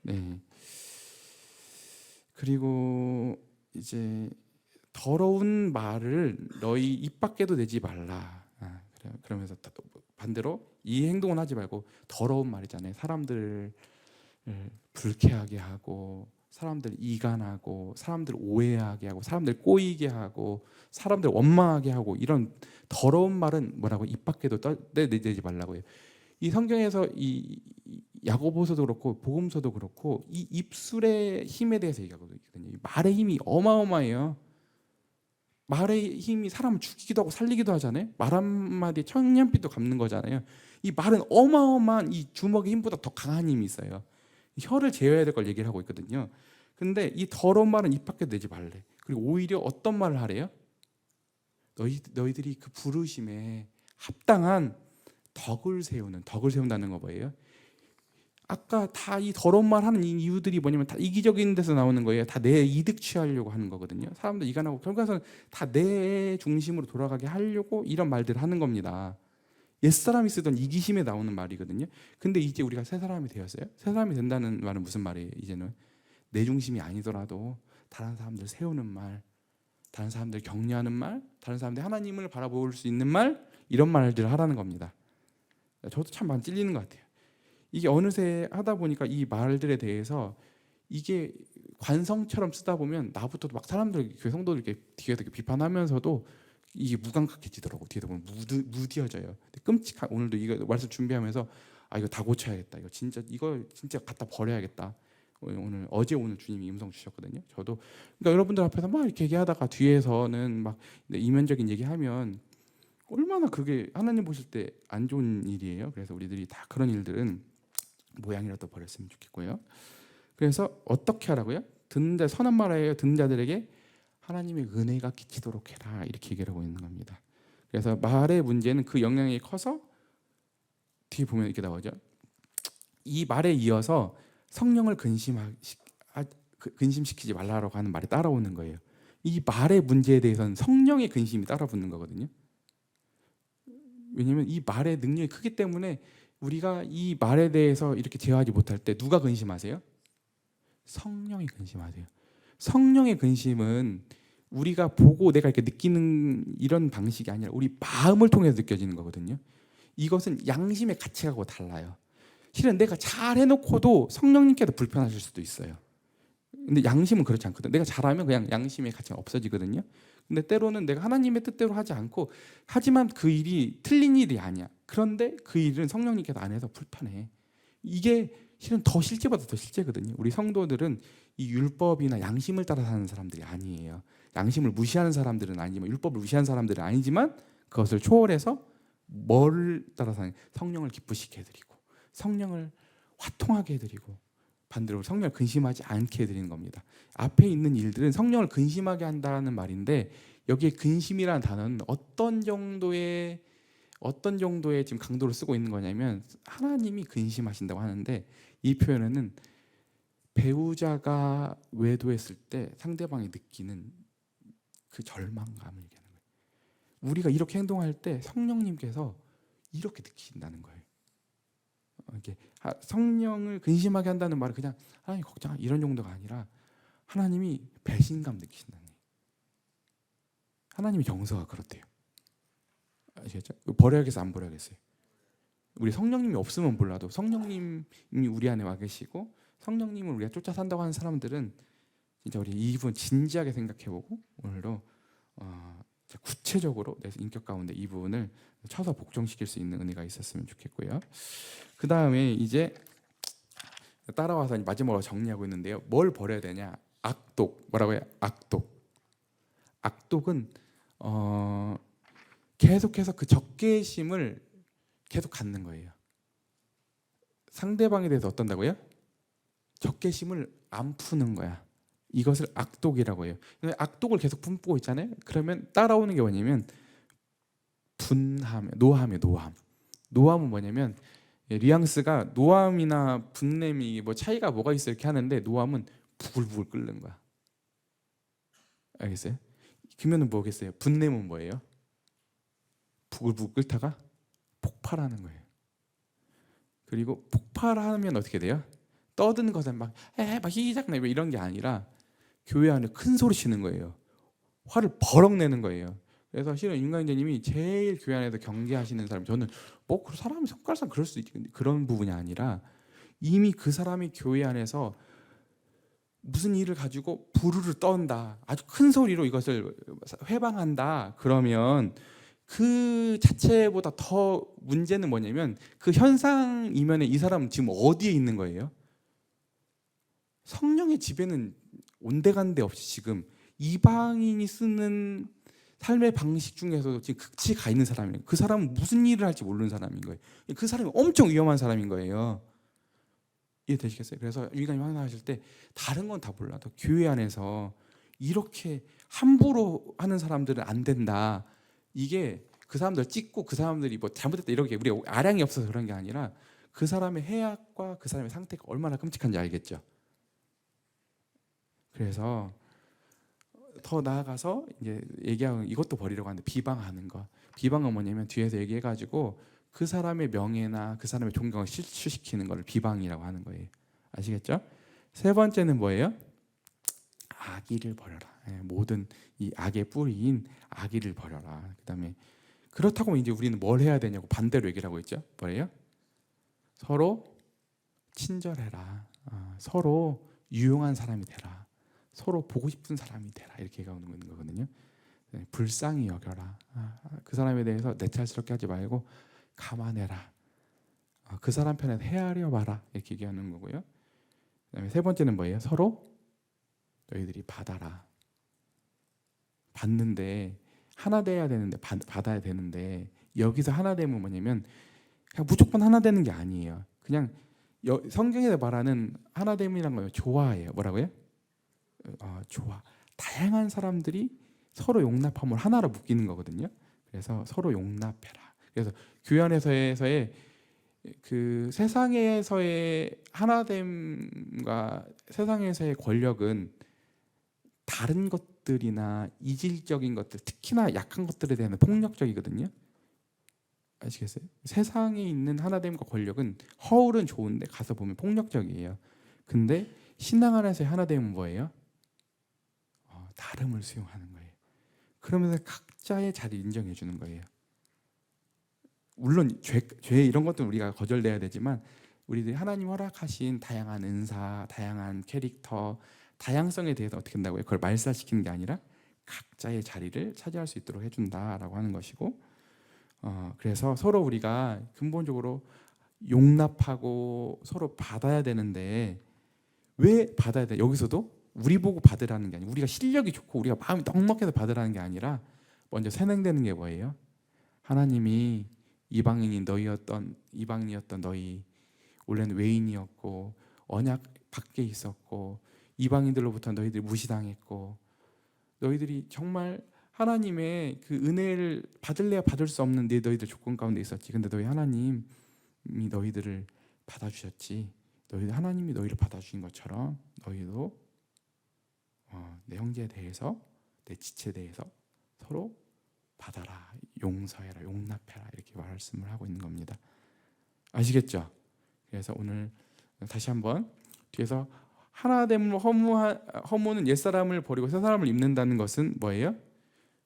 네. 그리고 이제 더러운 말을 너희 입 밖에도 내지 말라. 그러면서 반대로 이 행동은 하지 말고 더러운 말이잖아요. 사람들을 불쾌하게 하고 사람들 이간하고 사람들 오해하게 하고 사람들 꼬이게 하고 사람들 원망하게 하고 이런 더러운 말은 뭐라고 입 밖에도 내지 말라고요. 이 성경에서 이 야고보서도 그렇고 복음서도 그렇고 이 입술의 힘에 대해서 얘기하고 있거든요. 말의 힘이 어마어마해요. 말의 힘이 사람을 죽이기도 하고 살리기도 하잖아요. 말 한마디에 천년빛도 갚는 거잖아요. 이 말은 어마어마한 이 주먹의 힘보다 더 강한 힘이 있어요. 혀를 제어해야 될 걸 얘기를 하고 있거든요. 근데 이 더러운 말은 입 밖에 내지 말래. 그리고 오히려 어떤 말을 하래요? 너희들이 그 부르심에 합당한 덕을 세운다는 거 뭐예요? 아까 다 이 더러운 말 하는 이유들이 뭐냐면 다 이기적인 데서 나오는 거예요. 다 내 이득 취하려고 하는 거거든요. 사람들 이간하고 결과는 다 내 중심으로 돌아가게 하려고 이런 말들을 하는 겁니다. 옛사람이 쓰던 이기심에 나오는 말이거든요. 근데 이제 우리가 새 사람이 되었어요. 새 사람이 된다는 말은 무슨 말이에요? 이제는 내 중심이 아니더라도 다른 사람들 세우는 말, 다른 사람들 격려하는 말, 다른 사람들 하나님을 바라볼 수 있는 말, 이런 말들을 하라는 겁니다. 저도 참 많이 찔리는 것 같아요. 이게 어느새 하다 보니까 이 말들에 대해서 이게 관성처럼 쓰다 보면 나부터도 막 사람들 교회 성도들 이렇게 뒤에서 이렇게 비판하면서도 이게 무감각해지더라고. 뒤에서 보면 무디어져요. 끔찍한. 오늘도 이거 말씀 준비하면서 이거 다 고쳐야겠다. 이거 진짜 갖다 버려야겠다. 오늘 주님이 음성 주셨거든요. 저도 그러니까 여러분들 앞에서 막 이렇게 얘기하다가 뒤에서는 막 이면적인 얘기하면 얼마나 그게 하나님 보실 때 안 좋은 일이에요. 그래서 우리들이 다 그런 일들은 모양이라도 버렸으면 좋겠고요. 그래서 어떻게 하라고요? 듣는 자 선한 말이에요. 듣는 자들에게 하나님의 은혜가 끼치도록 해라, 이렇게 얘기를 하고 있는 겁니다. 그래서 말의 문제는 그 영향이 커서 뒤에 보면 이렇게 나오죠. 이 말에 이어서 성령을 근심시키지 말라라고 하는 말이 따라오는 거예요. 이 말의 문제에 대해서는 성령의 근심이 따라붙는 거거든요. 왜냐하면 이 말의 능력이 크기 때문에 우리가 이 말에 대해서 이렇게 제어하지 못할 때 누가 근심하세요? 성령이 근심하세요. 성령의 근심은 우리가 보고 내가 이렇게 느끼는 이런 방식이 아니라 우리 마음을 통해서 느껴지는 거거든요. 이것은 양심의 가치하고 달라요. 실은 내가 잘 해놓고도 성령님께서 불편하실 수도 있어요. 근데 양심은 그렇지 않거든. 내가 잘하면 그냥 양심의 가치가 없어지거든요. 근데 때로는 내가 하나님의 뜻대로 하지 않고 하지만 그 일이 틀린 일이 아니야. 그런데 그 일은 성령님께서 안 해서 불편해. 이게 실은 더 실제보다 더 실제거든요. 우리 성도들은 이 율법이나 양심을 따라 사는 사람들이 아니에요. 양심을 무시하는 사람들은 아니지만 율법을 무시하는 사람들은 아니지만 그것을 초월해서 뭘 따라 사는 성령을 기쁘시게 해드리고 성령을 화통하게 해드리고 반대로 성령을 근심하지 않게 해드리는 겁니다. 앞에 있는 일들은 성령을 근심하게 한다는 말인데 여기에 근심이라는 단어는 어떤 정도의 지금 강도를 쓰고 있는 거냐면 하나님이 근심하신다고 하는데 이 표현에는 배우자가 외도했을 때 상대방이 느끼는 그 절망감을 얘기하는 거예요. 우리가 이렇게 행동할 때 성령님께서 이렇게 느끼신다는 거예요. 이게 성령을 근심하게 한다는 말은 그냥 하나님 걱정하 이런 정도가 아니라 하나님이 배신감 느끼신다는 거예요. 하나님의 정서가 그렇대요. 아시겠죠? 버려야겠어 안 버려야겠어요? 우리 성령님이 없으면 몰라도 성령님이 우리 안에 와 계시고 성령님을 우리가 쫓아 산다고 하는 사람들은 진짜 우리 이 부분 진지하게 생각해보고 오늘도 구체적으로 내 인격 가운데 이 부분을 쳐서 복종시킬 수 있는 은혜가 있었으면 좋겠고요. 그 다음에 이제 따라와서 마지막으로 정리하고 있는데요. 뭘 버려야 되냐? 악독. 뭐라고 해요? 악독. 악독은 계속해서 그 적개심을 계속 갖는 거예요. 상대방에 대해서 어떤다고요? 적개심을 안 푸는 거야. 이것을 악독이라고 해요. 근데 악독을 계속 품고 있잖아요. 그러면 따라오는 게 뭐냐면 분함, 노함이에요. 노함. 노함은 뭐냐면 뉘앙스가 노함이나 분냄이 뭐 차이가 뭐가 있어 이렇게 하는데 노함은 부글부글 끓는 거야. 알겠어요? 그러면은 뭐겠어요? 분냄은 뭐예요? 부글부글 끓다가 폭발하는 거예요. 그리고 폭발하면 어떻게 돼요? 떠드는 것은 막 희작내 이런 게 아니라 교회 안에 큰 소리 치는 거예요. 화를 버럭 내는 거예요. 그래서 실은 윤광재님이 제일 교회 안에서 경계하시는 사람, 저는 뭐 그 사람이 성깔상 그럴 수 있지, 그런 부분이 아니라 이미 그 사람이 교회 안에서 무슨 일을 가지고 부르르 떤다, 아주 큰 소리로 이것을 회방한다, 그러면 그 자체보다 더 문제는 뭐냐면 그 현상 이면에 이 사람은 지금 어디에 있는 거예요? 성령의 지배는 온데간데 없이 지금 이방인이 쓰는 삶의 방식 중에서 지금 극치에 가 있는 사람이에요. 그 사람은 무슨 일을 할지 모르는 사람인 거예요. 그 사람이 엄청 위험한 사람인 거예요. 이해되시겠어요? 그래서 유희관님 항상하실 때 다른 건 다 몰라도 교회 안에서 이렇게 함부로 하는 사람들은 안 된다. 이게 그 사람들 찍고 그 사람들이 뭐 잘못했다 이렇게 우리 아량이 없어서 그런 게 아니라 그 사람의 해악과 그 사람의 상태가 얼마나 끔찍한지 알겠죠? 그래서 더 나아가서 이제 얘기하는 이것도 버리려고 하는데 비방하는 거. 비방은 뭐냐면 뒤에서 얘기해가지고 그 사람의 명예나 그 사람의 존경을 실추시키는 것을 비방이라고 하는 거예요. 아시겠죠? 세 번째는 뭐예요? 악의를 버려라. 모든 이 악의 뿌리인 악의를 버려라. 그다음에 그렇다고 이제 우리는 뭘 해야 되냐고 반대로 얘기를 하고 있죠. 뭐예요? 서로 친절해라. 서로 유용한 사람이 되라. 서로 보고 싶은 사람이 되라. 이렇게 얘기하는 거거든요. 불쌍히 여겨라. 그 사람에 대해서 내찰스럽게 하지 말고 감안해라. 그 사람 편에 헤아려 봐라. 이렇게 얘기하는 거고요. 그다음에 세 번째는 뭐예요? 서로 너희들이 받아라. 받는데 하나 돼야 되는데 받아야 되는데 여기서 하나 되면 뭐냐면 그냥 무조건 하나 되는 게 아니에요. 그냥 성경에서 말하는 하나됨이란 거예요. 좋아해요. 뭐라고요? 좋아. 다양한 사람들이 서로 용납함을 하나로 묶이는 거거든요. 그래서 서로 용납해라. 그래서 교회 안에서의 그 세상에서의 하나됨과 세상에서의 권력은 다른 것들이나 이질적인 것들, 특히나 약한 것들에 대한 폭력적이거든요. 아시겠어요? 세상에 있는 하나됨과 권력은 허울은 좋은데 가서 보면 폭력적이에요. 근데 신앙 안에서의 하나됨은 뭐예요? 다름을 수용하는 거예요. 그러면서 각자의 자리를 인정해 주는 거예요. 물론 죄 이런 것도 우리가 거절돼야 되지만 우리들이 하나님 허락하신 다양한 은사, 다양한 캐릭터, 다양성에 대해서 어떻게 한다고요? 그걸 말살시키는 게 아니라 각자의 자리를 차지할 수 있도록 해준다라고 하는 것이고, 그래서 서로 우리가 근본적으로 용납하고 서로 받아야 되는데 왜 받아야 돼? 여기서도 우리 보고 받으라는 게 아니고 우리가 실력이 좋고 우리가 마음이 넉넉해서 받으라는 게 아니라 먼저 선행되는 게 뭐예요? 하나님이 이방인이었던 너희, 원래는 외인이었고 언약 밖에 있었고 이방인들로부터 너희들이 무시당했고 너희들이 정말 하나님의 그 은혜를 받을래야 받을 수 없는 너희들 조건 가운데 있었지. 근데 너희 하나님이 너희들을 받아주셨지. 하나님이 너희를 받아주신 것처럼 너희도 내 형제에 대해서, 내 지체에 대해서 서로 받아라, 용서해라, 용납해라 이렇게 말씀을 하고 있는 겁니다. 아시겠죠? 그래서 오늘 다시 한번 뒤에서 하나됨을 허무는 옛사람을 버리고 새사람을 입는다는 것은 뭐예요?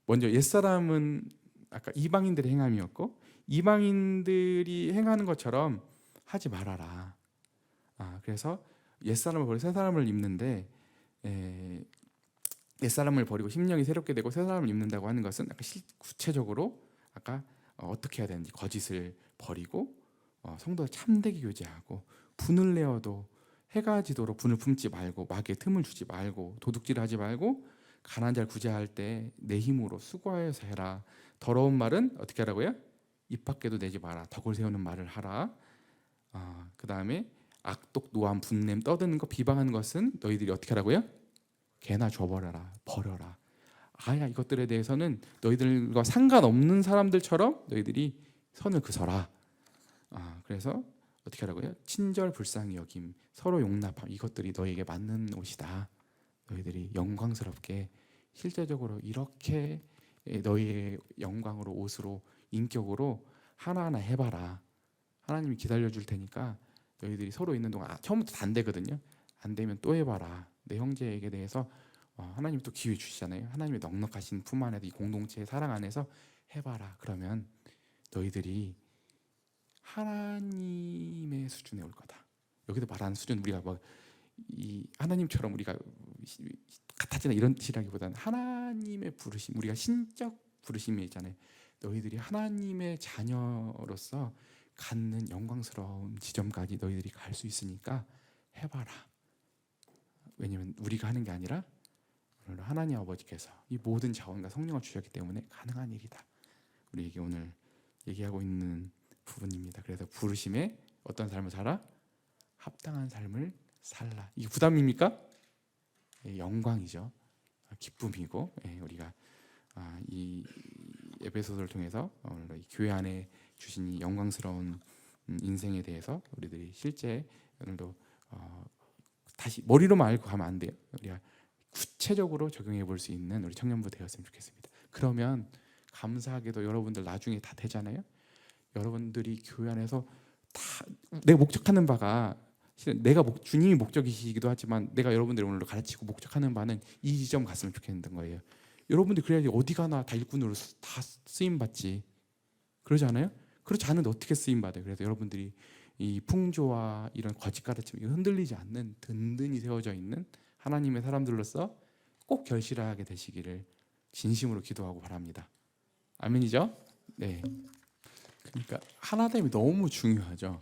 먼저 옛사람은 아까 이방인들의 행함이었고 이방인들이 행하는 것처럼 하지 말아라. 그래서 옛사람을 버리고 새사람을 입는데 옛사람을 버리고 심령이 새롭게 되고 새사람을 입는다고 하는 것은 아까 구체적으로 아까 어떻게 해야 되는지 거짓을 버리고 성도를 참되게 교제하고 분을 내어도 해가 지도록 분을 품지 말고 마귀에 틈을 주지 말고 도둑질을 하지 말고 가난한 자를 구제할 때 내 힘으로 수고하여서 해라. 더러운 말은 어떻게 하라고요? 입 밖에도 내지 마라. 덕을 세우는 말을 하라. 그 다음에 악독, 노함, 분냄, 떠드는 거, 비방하는 것은 너희들이 어떻게 하라고요? 개나 줘버려라, 버려라. 아야, 이것들에 대해서는 너희들과 상관없는 사람들처럼 너희들이 선을 그서라. 그래서 어떻게 하라고요? 친절, 불쌍히 여김, 서로 용납함, 이것들이 너에게 맞는 옷이다. 너희들이 영광스럽게 실제적으로 이렇게 너희의 영광으로, 옷으로, 인격으로 하나하나 해봐라. 하나님이 기다려줄 테니까 너희들이 서로 있는 동안 처음부터 다 안 되거든요. 안 되면 또 해봐라. 내 형제에게 대해서 하나님이 또 기회 주시잖아요. 하나님의 넉넉하신 품 안에서, 이 공동체의 사랑 안에서 해봐라. 그러면 너희들이 하나님의 수준에 올 거다. 여기서 말하는 수준, 우리가 뭐 이 하나님처럼 우리가 같아지나 이런 뜻이라기보다는 하나님의 부르심, 우리가 신적 부르심이 있잖아요. 너희들이 하나님의 자녀로서 갖는 영광스러운 지점까지 너희들이 갈 수 있으니까 해봐라. 왜냐하면 우리가 하는 게 아니라 오늘 하나님 아버지께서 이 모든 자원과 성령을 주셨기 때문에 가능한 일이다. 우리에게 오늘 얘기하고 있는 부분입니다. 그래서 부르심에 어떤 삶을 살아? 합당한 삶을 살라. 이게 부담입니까? 영광이죠. 기쁨이고, 우리가 이 에베소서를 통해서 오늘 이 교회 안에 주신 이 영광스러운 인생에 대해서 우리들이 실제 오늘도 다시 머리로만 알고 가면 안 돼요. 우리가 구체적으로 적용해 볼 수 있는 우리 청년부 되었으면 좋겠습니다. 그러면 감사하게도 여러분들 나중에 다 되잖아요. 여러분들이 교회 안에서 다 내가 목적하는 바가, 내가 주님이 목적이시기도 하지만 내가 여러분들 오늘 가르치고 목적하는 바는 이 지점 갔으면 좋겠는 거예요. 여러분들이 그래야지 어디 가나 다 일꾼으로 다 쓰임 받지. 그러지 않아요? 그렇지 않은데 어떻게 쓰임 받아요? 그래서 여러분들이 이 풍조와 이런 거짓 가르침 흔들리지 않는 든든히 세워져 있는 하나님의 사람들로서 꼭 결실하게 되시기를 진심으로 기도하고 바랍니다. 아멘이죠? 네. 그러니까 하나됨이 너무 중요하죠.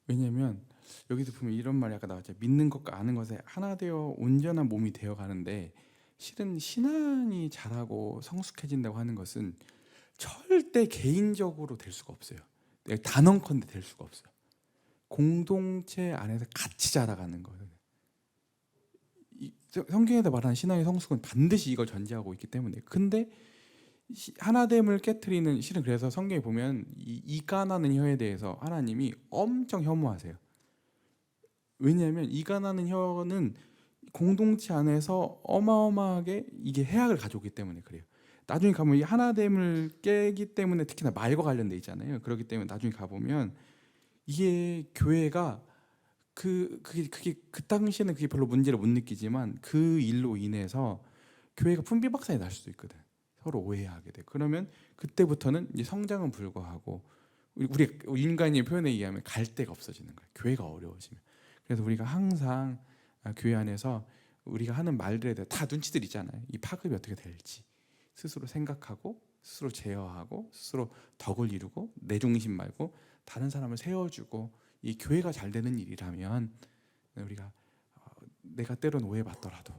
왜냐하면 여기서 보면 이런 말이 아까 나왔죠. 믿는 것과 아는 것에 하나 되어 온전한 몸이 되어 가는데, 실은 신앙이 자라고 성숙해진다고 하는 것은 절대 개인적으로 될 수가 없어요. 단언컨대 될 수가 없어요. 공동체 안에서 같이 자라가는 거예요. 성경에서 말하는 신앙의 성숙은 반드시 이걸 전제하고 있기 때문에. 근데 하나됨을 깨트리는, 실은 그래서 성경에 보면 이 까나는 혀에 대해서 하나님이 엄청 혐오하세요. 왜냐하면 이 까나는 혀는 공동체 안에서 어마어마하게 이게 해악을 가져오기 때문에 그래요. 나중에 가면 이 하나됨을 깨기 때문에, 특히나 말과 관련돼 있잖아요. 그렇기 때문에 나중에 가보면 이게 교회가 그게 그 당시에는 그게 별로 문제를 못 느끼지만 그 일로 인해서 교회가 풍비박산이 날 수도 있거든. 서로 오해하게 돼. 그러면 그때부터는 이제 성장은 불가하고 우리 인간의 표현에 의하면 갈 데가 없어지는 거예요. 교회가 어려워지면. 그래서 우리가 항상 교회 안에서 우리가 하는 말들에 대해 다 눈치들 있잖아요. 이 파급이 어떻게 될지 스스로 생각하고, 스스로 제어하고, 스스로 덕을 이루고, 내 중심 말고 다른 사람을 세워주고, 이 교회가 잘 되는 일이라면 우리가 내가 때로는 오해받더라도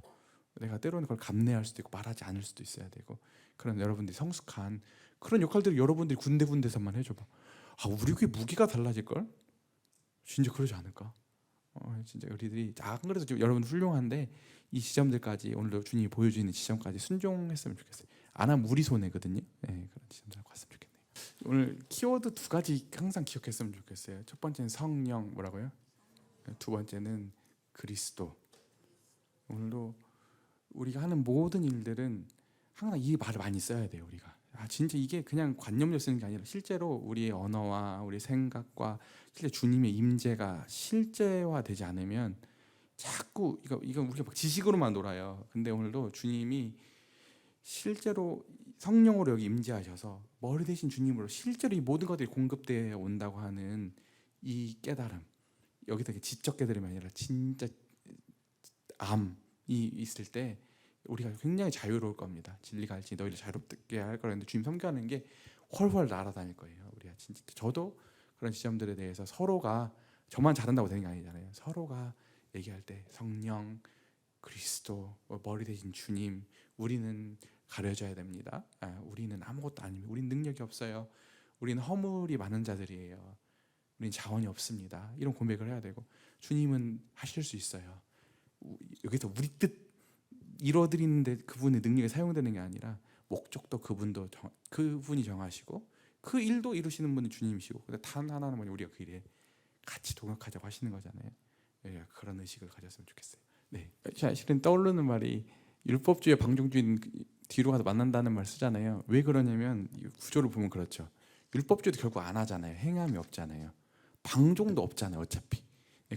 내가 때로는 그걸 감내할 수도 있고 말하지 않을 수도 있어야 되고, 그런 여러분들이 성숙한 그런 역할들을 여러분들이 군데군데서만 해줘봐. 우리 교회 무기가 달라질걸? 진짜 그러지 않을까? 진짜 우리들이 안 그래도 좀 여러분 훌륭한데 이 지점들까지, 오늘도 주님이 보여주는 지점까지 순종했으면 좋겠어요. 안 하면 우리 손해거든요. 그런 지점들 갔으면 좋겠네요. 오늘 키워드 2가지 항상 기억했으면 좋겠어요. 첫 번째는 성령, 뭐라고요? 두 번째는 그리스도. 오늘도 우리가 하는 모든 일들은 항상 이 말을 많이 써야 돼요. 우리가 진짜 이게 그냥 관념으로 쓰는 게 아니라 실제로 우리의 언어와 우리 생각과 실제 주님의 임재가 실제화되지 않으면 자꾸 이건 우리가 막 지식으로만 놀아요. 근데 오늘도 주님이 실제로 성령으로 여기 임재하셔서 머리 대신 주님으로 실제로 이 모든 것들이 공급되어 온다고 하는 이 깨달음, 여기서 지적 깨달음이 아니라 진짜 암이 있을 때 우리가 굉장히 자유로울 겁니다. 진리가 할지 너희를 자유롭게 할 거라는데, 주님 섬겨하는 게 훨훨 날아다닐 거예요. 우리가 진짜, 저도 그런 지점들에 대해서 서로가, 저만 잘한다고 되는 게 아니잖아요. 서로가 얘기할 때 성령, 그리스도, 머리 대신 주님, 우리는 가려져야 됩니다. 우리는 아무것도 아닙니다. 우리는 능력이 없어요. 우리는 허물이 많은 자들이에요. 우리는 자원이 없습니다. 이런 고백을 해야 되고, 주님은 하실 수 있어요. 여기서 우리 뜻, 이뤄드리는데 그분의 능력이 사용되는 게 아니라 목적도 그분이 정하시고 그 일도 이루시는 분이 주님이시고 근데 단 하나는 뭐냐 우리가 그 일에 같이 동역하자고 하시는 거잖아요. 예, 그런 의식을 가졌으면 좋겠어요. 네, 사실은 떠오르는 말이 율법주의 방종주의 뒤로 가서 만난다는 말 쓰잖아요. 왜 그러냐면 이 구조를 보면 그렇죠. 율법주의도 결국 안 하잖아요. 행함이 없잖아요. 방종도 없잖아요. 어차피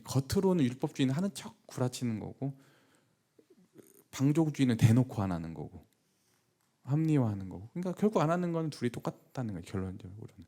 겉으로는 율법주의는 하는 척 구라치는 거고 방종주의는 대놓고 안 하는 거고 합리화하는 거고. 그러니까 결국 안 하는 건 둘이 똑같다는 거예요. 결론적으로는.